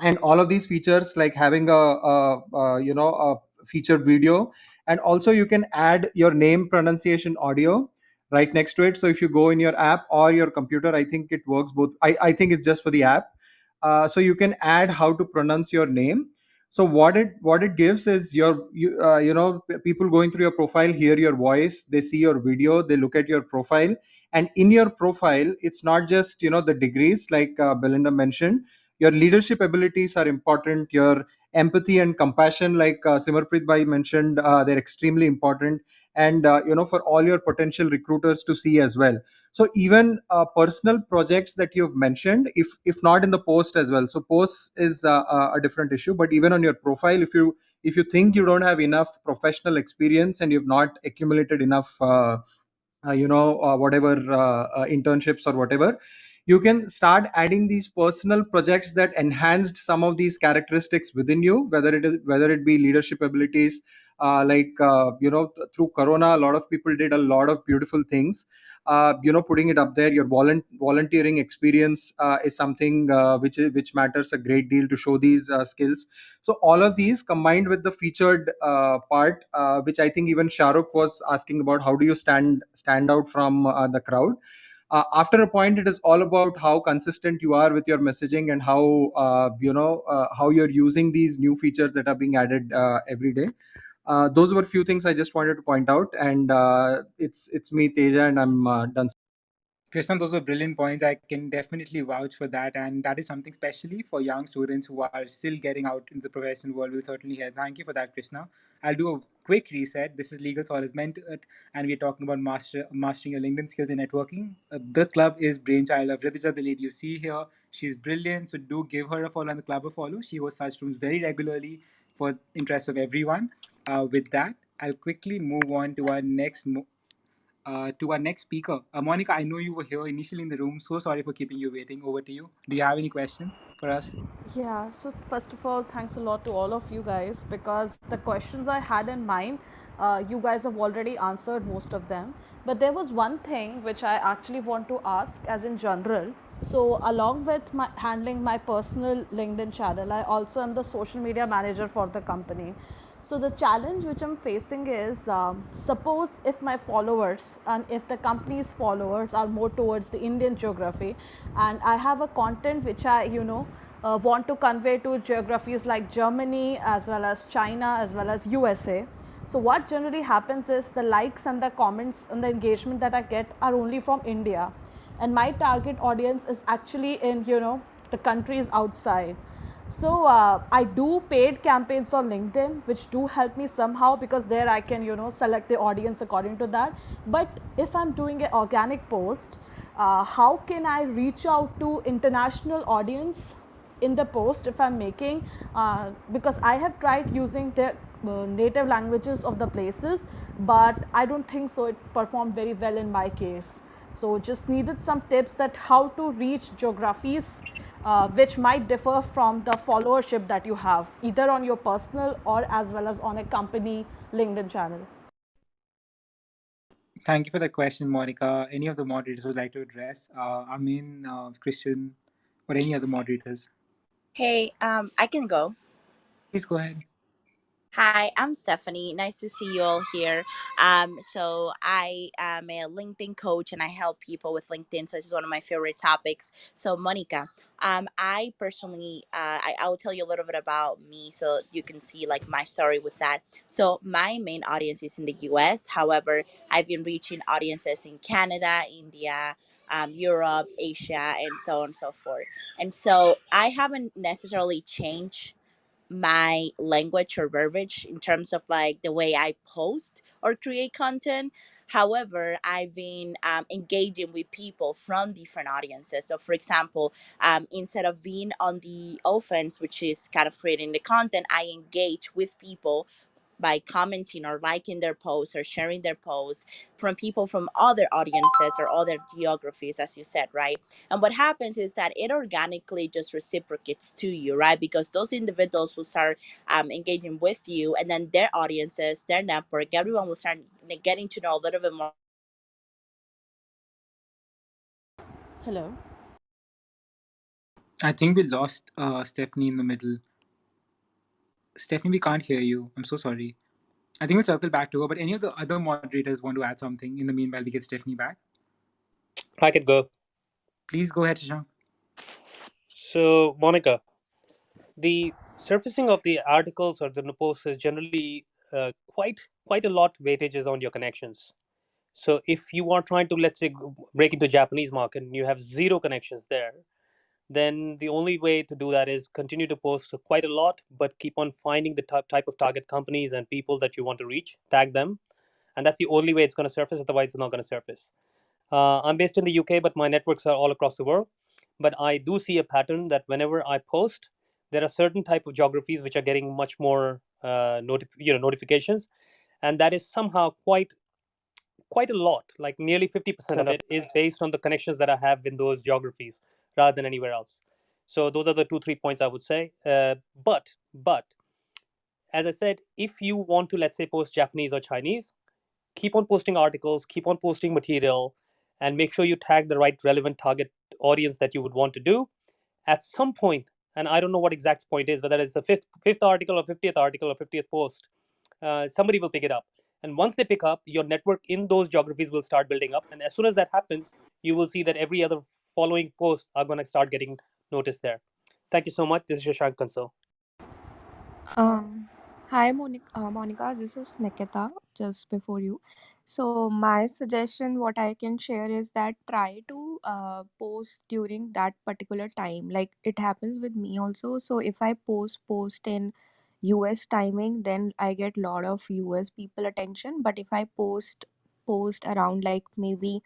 And all of these features, like having a featured video, and also you can add your name pronunciation audio right next to it. So if you go in your app or your computer, I think it works both. I think it's just for the app. So you can add how to pronounce your name. So what it gives is people going through your profile hear your voice, they see your video, they look at your profile. And in your profile, it's not just the degrees, like Belinda mentioned. Your leadership abilities are important. Your empathy and compassion, like Simarpreet Bhai mentioned, they're extremely important. And for all your potential recruiters to see as well. So even personal projects that you've mentioned, if not in the post as well. So posts is a different issue, but even on your profile, if you think you don't have enough professional experience and you've not accumulated enough whatever internships or whatever, you can start adding these personal projects that enhanced some of these characteristics within you, whether it be leadership abilities. Through corona, a lot of people did a lot of beautiful things. Putting it up there, your volunteering experience is something which matters a great deal to show these skills. So all of these combined with the featured part, which I think even Shahrukh was asking about, how do you stand out from the crowd? After a point, it is all about how consistent you are with your messaging and how you're using these new features that are being added every day. Those were a few things I just wanted to point out, and it's me, Teja, and I'm done. Krishna, those are brilliant points. I can definitely vouch for that. And that is something especially for young students who are still getting out into the professional world will certainly help. Thank you for that, Krishna. I'll do a quick reset. This is Legal Scholars Mentored, and we're talking about mastering your LinkedIn skills and networking. The club is brainchild of Ridhija, the lady you see here. She's brilliant, so do give her a follow and the club a follow. She hosts such rooms very regularly for interest of everyone. With that, I'll quickly move on to our next to our next speaker. Monica, I know you were here initially in the room. So sorry for keeping you waiting. Over to you. Do you have any questions for us? Yeah, so first of all, thanks a lot to all of you guys because the questions I had in mind, you guys have already answered most of them. But there was one thing which I actually want to ask, as in general. So, along with handling my personal LinkedIn channel, I also am the social media manager for the company. So the challenge which I'm facing is, suppose if my followers and if the company's followers are more towards the Indian geography, and I have a content which I want to convey to geographies like Germany as well as China as well as USA. So what generally happens is the likes and the comments and the engagement that I get are only from India, and my target audience is actually in the countries outside. So I do paid campaigns on LinkedIn, which do help me somehow because there I can select the audience according to that. But if I'm doing an organic post, how can I reach out to international audience in the post if I'm making, because I have tried using the native languages of the places, but I don't think so it performed very well in my case. So just needed some tips that how to reach geographies which might differ from the followership that you have either on your personal or as well as on a company LinkedIn channel. Thank you for the question, Monica. Any of the moderators would like to address? Amin, Christian, or any other moderators? Hey, I can go. Please go ahead. Hi, I'm Stephanie. Nice to see you all here. So I am a LinkedIn coach and I help people with LinkedIn. So this is one of my favorite topics. So Monica, I personally, I will tell you a little bit about me so you can see like my story with that. So my main audience is in the U.S. However, I've been reaching audiences in Canada, India, Europe, Asia, and so on and so forth. And so I haven't necessarily changed my language or verbiage in terms of like the way I post or create content. However, I've been engaging with people from different audiences. So, for example, instead of being on the offense, which is kind of creating the content, I engage with people by commenting or liking their posts or sharing their posts from people from other audiences or other geographies, as you said, right? And what happens is that it organically just reciprocates to you, right? Because those individuals will start engaging with you, and then their audiences, their network, everyone will start getting to know a little bit more. Hello. I think we lost Stephanie in the middle. Stephanie, we can't hear you. I'm so sorry. I think we'll circle back to her, but any of the other moderators want to add something in the meanwhile we get Stephanie back? I could go. Please go ahead, Shashank. So, Monica, the surfacing of the articles or the posts is generally quite a lot weightages on your connections. So, if you are trying to, let's say, break into Japanese market and you have zero connections there, then the only way to do that is continue to post quite a lot, but keep on finding the type of target companies and people that you want to reach, tag them, and that's the only way it's going to surface. Otherwise, it's not going to surface. I'm based in the UK, but my networks are all across the world. But I do see a pattern that whenever I post, there are certain type of geographies which are getting much more notifications, and that is somehow quite a lot. Like nearly 50% of it is based on the connections that I have in those geographies rather than anywhere else. So those are the 2 3 points I would say. But as I said, if you want to, let's say, post Japanese or Chinese, keep on posting articles, keep on posting material, and make sure you tag the right relevant target audience that you would want to do. At some point, and I don't know what exact point is, whether it's the fifth article or 50th article or 50th post, somebody will pick it up. And once they pick up, your network in those geographies will start building up. And as soon as that happens, you will see that every other following posts are going to start getting noticed there. Thank you so much. This is Shashank Kansal. Um, Hi, Monica. This is Nikita. Just before you, so my suggestion, what I can share is that try to post during that particular time. Like it happens with me also. So if I post in US timing, then I get lot of US people attention. But if I post around like maybe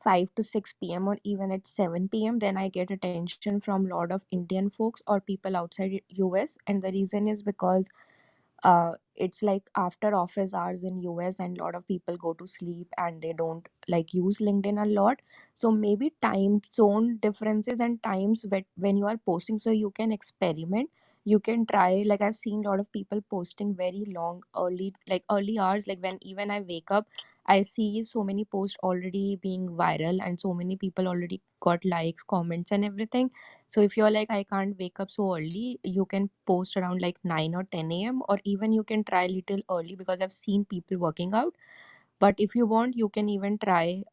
5 to 6 p.m. or even at 7 p.m., then I get attention from lot of Indian folks or people outside US. And the reason is because it's like after office hours in US, and a lot of people go to sleep and they don't like use LinkedIn a lot. So maybe time zone differences and times when you are posting, so you can experiment. You can try, like I've seen a lot of people posting very long early, like early hours, like when even I wake up, I see so many posts already being viral and so many people already got likes, comments and everything. So if you're like, I can't wake up so early, you can post around like 9 or 10 a.m. or even you can try little early, because I've seen people working out. But if you want, you can even try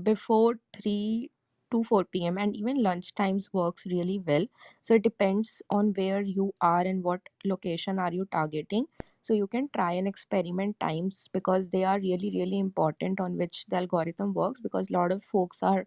before 3 to 4 p.m. and even lunch times works really well. So it depends on where you are and what location are you targeting. So you can try and experiment times, because they are really really important on which the algorithm works, because a lot of folks are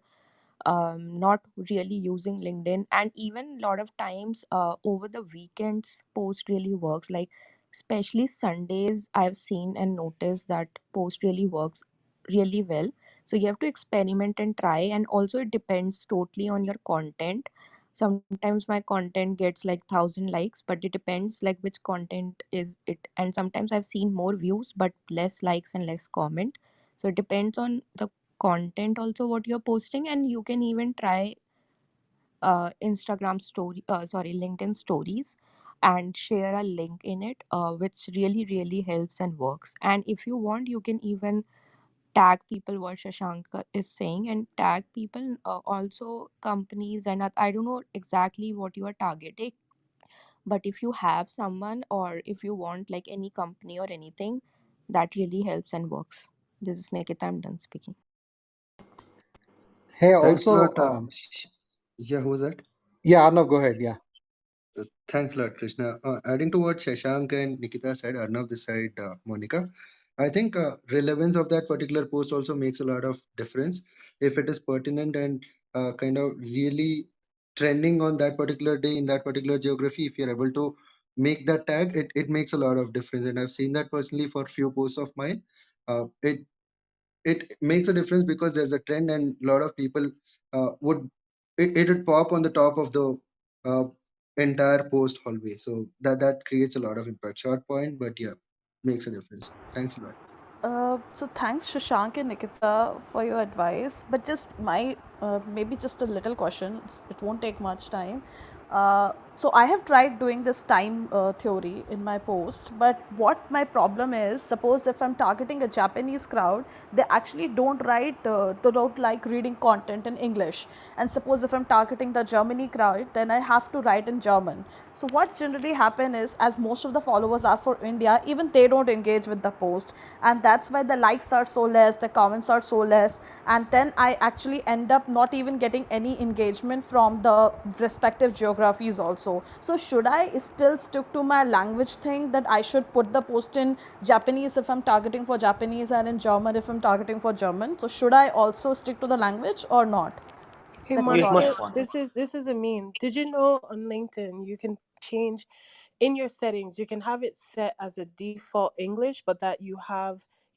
not really using LinkedIn. And even a lot of times over the weekends post really works, like especially Sundays I've seen and noticed that post really works really well. So you have to experiment and try, and also it depends totally on your content. Sometimes my content gets like 1,000 likes, but it depends like which content is it, and sometimes I've seen more views but less likes and less comment. So it depends on the content also what you're posting. And you can even try Instagram story, sorry, LinkedIn stories, and share a link in it, which really really helps and works. And if you want, you can even tag people, what Shashank is saying, and tag people, also companies. And I don't know exactly what you are targeting, but if you have someone or if you want like any company or anything, that really helps and works. This is Nikita, I'm done speaking. Hey, Thanks a also, lot. Yeah, who's that? yeah, Arnav, go ahead. Yeah. Thanks a lot, Krishna. Adding to what Shashank and Nikita said, Arnav this side, Monica, I think relevance of that particular post also makes a lot of difference. If it is pertinent and kind of really trending on that particular day in that particular geography, if you're able to make that tag, it makes a lot of difference. And I've seen that personally for few posts of mine. It makes a difference because there's a trend and a lot of people would it would pop on the top of the uh, entire post hallway, so that creates a lot of impact. Short point, but yeah, makes a difference. Thanks a lot. So thanks Shashank and Nikita for your advice. But just my maybe just a little question. It won't take much time. So I have tried doing this time theory in my post, but what my problem is, suppose if I'm targeting a Japanese crowd, they actually they don't like reading content in English. And suppose if I'm targeting the Germany crowd, then I have to write in German. So what generally happen is, as most of the followers are for India, even they don't engage with the post, and that's why the likes are so less, the comments are so less, and then I actually end up not even getting any engagement from the respective geographies also. So should I still stick to my language thing, that I should put the post in Japanese if I'm targeting for Japanese and in German if I'm targeting for German? So should I also stick to the language or not? Hey That was Great all. Monica, question. this is a meme. Did you know on LinkedIn you can change in your settings, you can have it set as a default English, but that you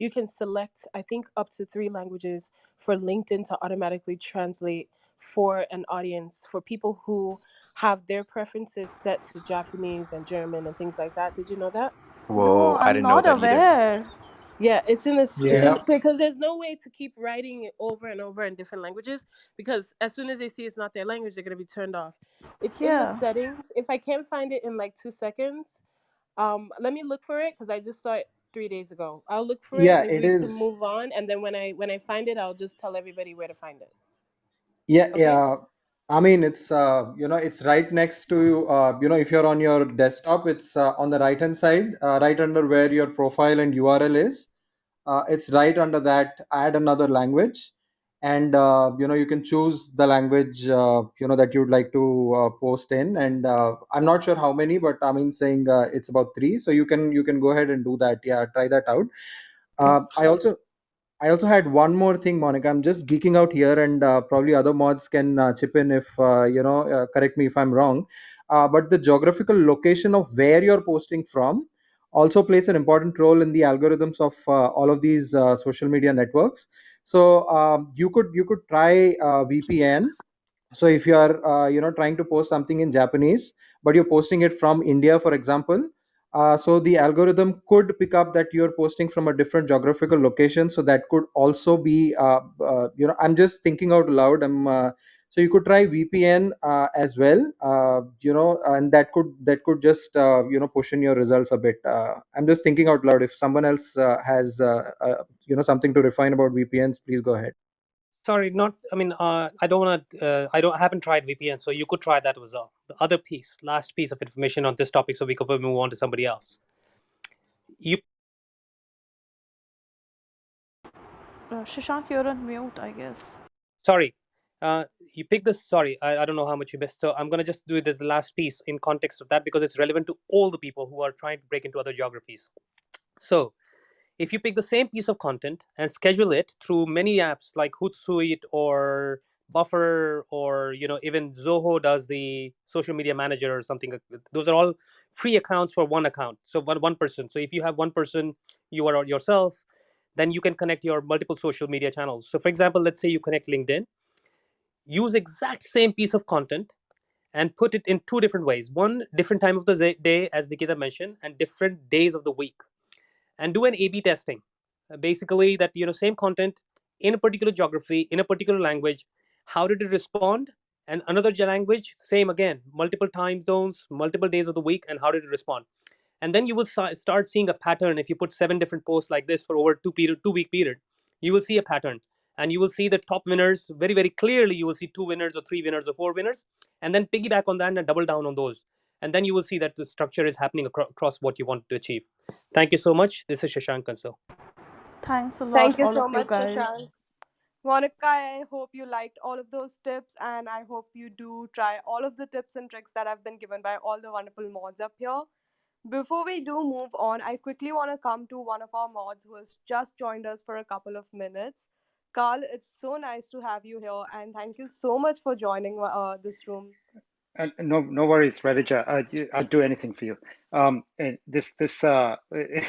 can select I think up to 3 languages for LinkedIn to automatically translate for an audience, for people who have their preferences set to Japanese and German and things like that. Did you know that? No, Whoa, I I'm didn't know not that either. aware. Yeah, it's in Yeah. because there's no way to keep writing it over and over in different languages, because as soon as they see it's not their language, they're gonna be turned off. It's in the Yeah. settings. If I can't find it in like 2 seconds, let me look for it because I just saw it 3 days ago. I'll look for it. Yeah, Maybe it we can is. move on, and then when I find it, I'll just tell everybody where to find it. Yeah, Okay? yeah. I mean, it's it's right next to you. If you're on your desktop, it's on the right hand side, right under where your profile and URL is. It's right under that. Add another language, and you can choose the language that you'd like to post in. And I'm not sure how many, but I mean, saying it's about three. So you can go ahead and do that. Yeah, try that out. Okay. I also had one more thing, Monica. I'm just geeking out here, and probably other mods can chip in if correct me if I'm wrong. But the geographical location of where you're posting from also plays an important role in the algorithms of all of these social media networks. So you could try VPN. So if you are trying to post something in Japanese, but you're posting it from India, for example, So the algorithm could pick up that you're posting from a different geographical location. So that could also be, I'm just thinking out loud. So you could try VPN as well, and that could just push in your results a bit. I'm just thinking out loud. If someone else has something to refine about VPNs, please go ahead. Sorry, not. I mean, I don't want to. I haven't tried VPN, so you could try that as well. The other piece, last piece of information on this topic, so we could move on to somebody else. You Shashank, you're on mute, I guess. sorry, you picked this. Sorry, I don't know how much you missed. So I'm gonna just do this last piece in context of that because it's relevant to all the people who are trying to break into other geographies. So if you pick the same piece of content and schedule it through many apps like Hootsuite or Buffer, or even Zoho does the social media manager or something. Those are all free accounts for one account, so one person. So if you have one person, you are yourself, then you can connect your multiple social media channels. So for example, let's say you connect LinkedIn, use exact same piece of content and put it in two different ways: one different time of the day, as Nikita mentioned, and different days of the week, and do an A/B testing. Basically, that same content in a particular geography, in a particular language, how did it respond? And another language, same again, multiple time zones, multiple days of the week, and how did it respond? And then you will start seeing a pattern. If you put 7 different posts like this for over 2 week period, you will see a pattern, and you will see the top winners very, very clearly. You will see 2 winners or 3 winners or 4 winners, and then piggyback on that and double down on those, and then you will see that the structure is happening across what you want to achieve. Thank you so much. This is Shashank Kansal. Thanks a lot, Thank you all so of you much, guys. Shashank. Monica, I hope you liked all of those tips, and I hope you do try all of the tips and tricks that have been given by all the wonderful mods up here. Before we do move on, I quickly want to come to one of our mods who has just joined us for a couple of minutes. Carl, it's so nice to have you here, and thank you so much for joining this room. No worries, Radija. I'd do anything for you. And this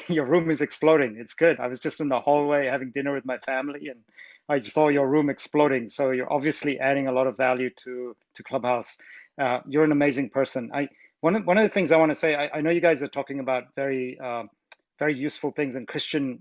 your room is exploding. It's good. I was just in the hallway having dinner with my family, and I just saw your room exploding. So you're obviously adding a lot of value to Clubhouse. You're an amazing person. One of the things I want to say. I know you guys are talking about very useful things, and Christian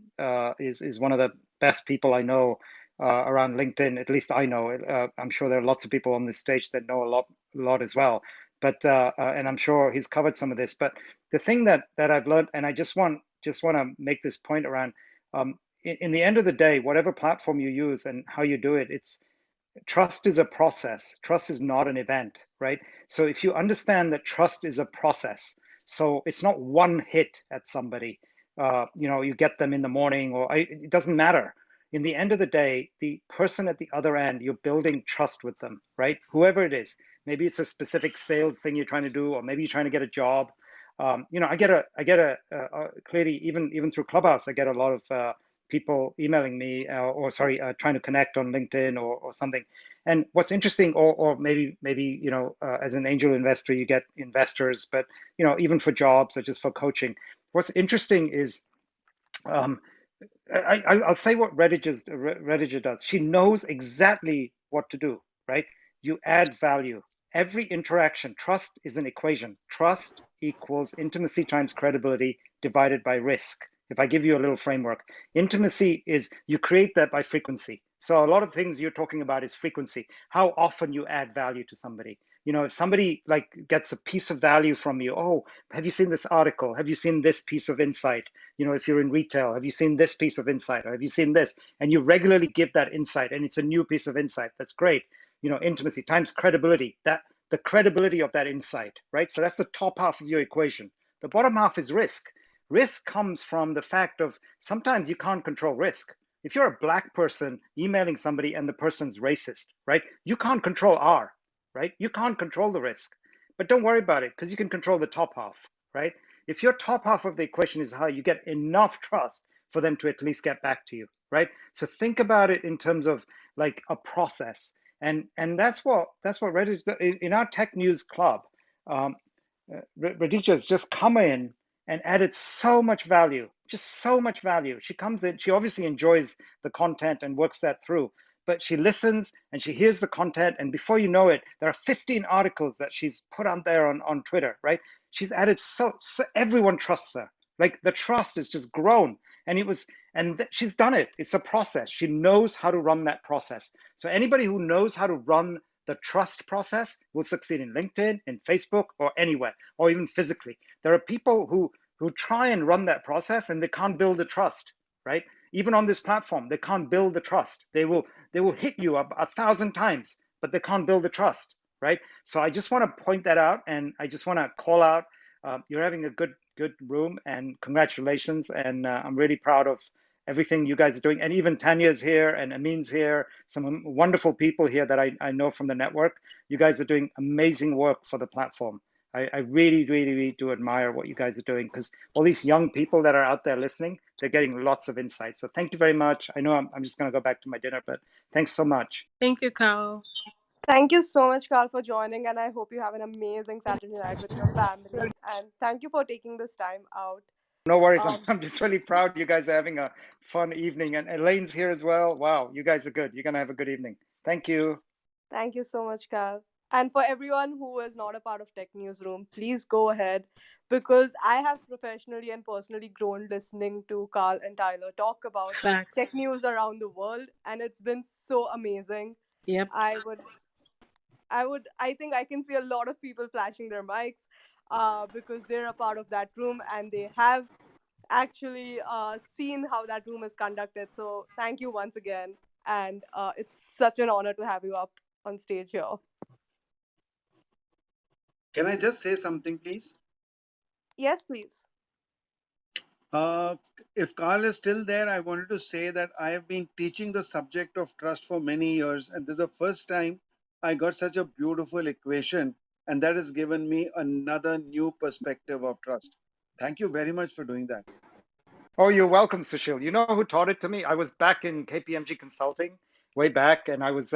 is one of the best people I know around LinkedIn. At least I know. I'm sure there are lots of people on this stage that know a lot as well. But and I'm sure he's covered some of this. But the thing that I've learned, and I just want to make this point around, in the end of the day, whatever platform you use and how you do it, it's trust is a process. Trust is not an event, right? So if you understand that trust is a process, so it's not one hit at somebody. You get them in the morning, or it doesn't matter. In the end of the day, the person at the other end, you're building trust with them, right? Whoever it is, maybe it's a specific sales thing you're trying to do, or maybe you're trying to get a job. I get clearly even through Clubhouse, I get a lot of people emailing me or sorry, trying to connect on LinkedIn or something. And what's interesting, or maybe as an angel investor, you get investors, but even for jobs or just for coaching, what's interesting is um, I'll say what Rediger does. She knows exactly what to do, right? You add value. Every interaction, trust is an equation. Trust equals intimacy times credibility divided by risk. If I give you a little framework, intimacy is you create that by frequency. So a lot of things you're talking about is frequency, how often you add value to somebody. If somebody like gets a piece of value from you, oh, have you seen this article? Have you seen this piece of insight? If you're in retail, have you seen this piece of insight, or have you seen this? And you regularly give that insight, and it's a new piece of insight. That's great. Intimacy times credibility, that the credibility of that insight, right? So that's the top half of your equation. The bottom half is risk. Risk comes from the fact of sometimes you can't control risk. If you're a black person emailing somebody and the person's racist, right? You can't control R, right? You can't control the risk. But don't worry about it, because you can control the top half, right? If your top half of the equation is high, you get enough trust for them to at least get back to you, right? So think about it in terms of like a process, and that's what Reddit in our Tech News Club. Radhika has just come in and added so much value, just so much value. She comes in, she obviously enjoys the content and works that through, but she listens and she hears the content, and before you know it, there are 15 articles that she's put out there on Twitter, right? she's added so everyone trusts her. Like the trust has just grown, and she's done it. It's a process. She knows how to run that process. So anybody who knows how to run the trust process will succeed in LinkedIn, in Facebook, or anywhere, or even physically. There are people who try and run that process and they can't build the trust, right? Even on this platform, they can't build the trust. They will hit you up 1,000 times, but they can't build the trust, right? So I just want to point that out, and I just want to call out. You're having a good room, and congratulations. And I'm really proud of everything you guys are doing. And even Tanya's here, and Amin's here. Some wonderful people here that I know from the network. You guys are doing amazing work for the platform. I really, really, really do admire what you guys are doing, because all these young people that are out there listening, they're getting lots of insight. So thank you very much. I know I'm just going to go back to my dinner, but thanks so much. Thank you, Carl. Thank you so much, Carl, for joining, and I hope you have an amazing Saturday night with your family. And thank you for taking this time out. No worries. Um, I'm just really proud you guys are having a fun evening. And Elaine's here as well. Wow, you guys are good. You're going to have a good evening. Thank you. Thank you so much, Carl. And for everyone who is not a part of Tech Newsroom, please go ahead, because I have professionally and personally grown listening to Carl and Tyler talk about Facts. tech news around the world, and it's been so amazing. Yep. I think I can see a lot of people flashing their mics because they're a part of that room and they have actually seen how that room is conducted. So thank you once again. And it's such an honor to have you up on stage here. Can I just say something, please? Yes, please. Uh, if Carl is still there, I wanted to say that I have been teaching the subject of trust for many years, and this is the first time I got such a beautiful equation, and that has given me another new perspective of trust. Thank you very much for doing that. Oh, you're welcome, Sushil. You know who taught it to me? I was back in KPMG Consulting way back, and I was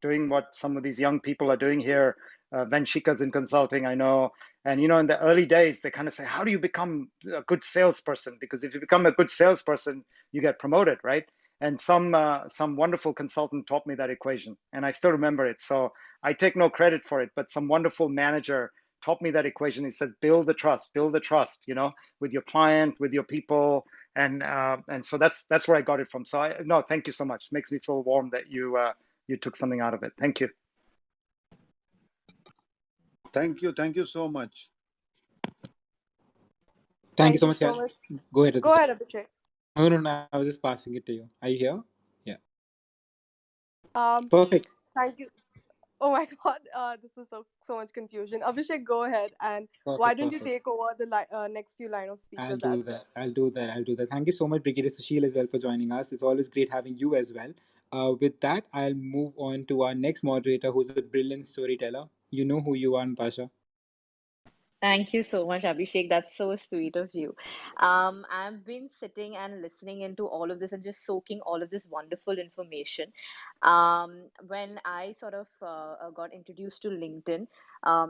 doing what some of these young people are doing here. Vanshika's in consulting, I know. And, in the early days, they kind of say, how do you become a good salesperson? Because if you become a good salesperson, you get promoted, right? And some wonderful consultant taught me that equation, and I still remember it. So I take no credit for it, but some wonderful manager taught me that equation. He says, build the trust, with your client, with your people, and so that's where I got it from. So no, thank you so much. It makes me feel warm that you took something out of it. Thank you. Thank you so much. Thank you Thank so you much, so guys. much. Go ahead, Go Aditya. ahead, Abhishek. No, I was just passing it to you. Are you here? Yeah. Um, Perfect. Thank you. Oh my God, this is so much confusion. Abhishek, go ahead, and why Perfect. don't you Perfect. take over the next few line of I'll speakers do as well? that. I'll do that. I'll do that. Thank you so much, Brigadier Sushil, as well, for joining us. It's always great having you as well. With that, I'll move on to our next moderator, who's a brilliant storyteller. You know who you are, Natasha. Thank you so much, Abhishek. That's so sweet of you. I've been sitting and listening into all of this and just soaking all of this wonderful information. When I sort of got introduced to LinkedIn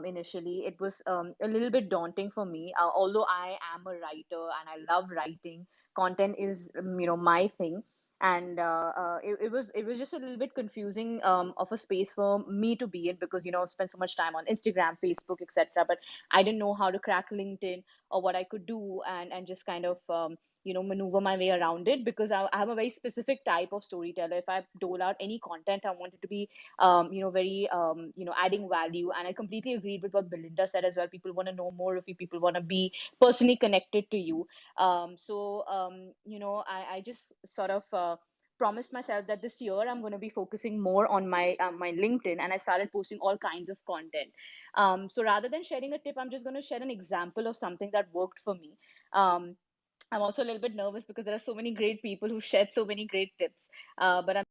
initially, it was a little bit daunting for me. Although I am a writer and I love writing, content is my thing. And it was just a little bit confusing of a space for me to be in, because I've spent so much time on Instagram, Facebook, etc. But I didn't know how to crack LinkedIn or what I could do, and just kind of maneuver my way around it, because I'm a very specific type of storyteller. If I dole out any content, I want it to be very adding value. And I completely agreed with what Belinda said as well. People want to know more of you. People want to be personally connected to you. I just sort of promised myself that this year I'm going to be focusing more on my LinkedIn, and I started posting all kinds of content. So rather than sharing a tip, I'm just going to share an example of something that worked for me. Um, I'm also a little bit nervous because there are so many great people who shared so many great tips, but I'm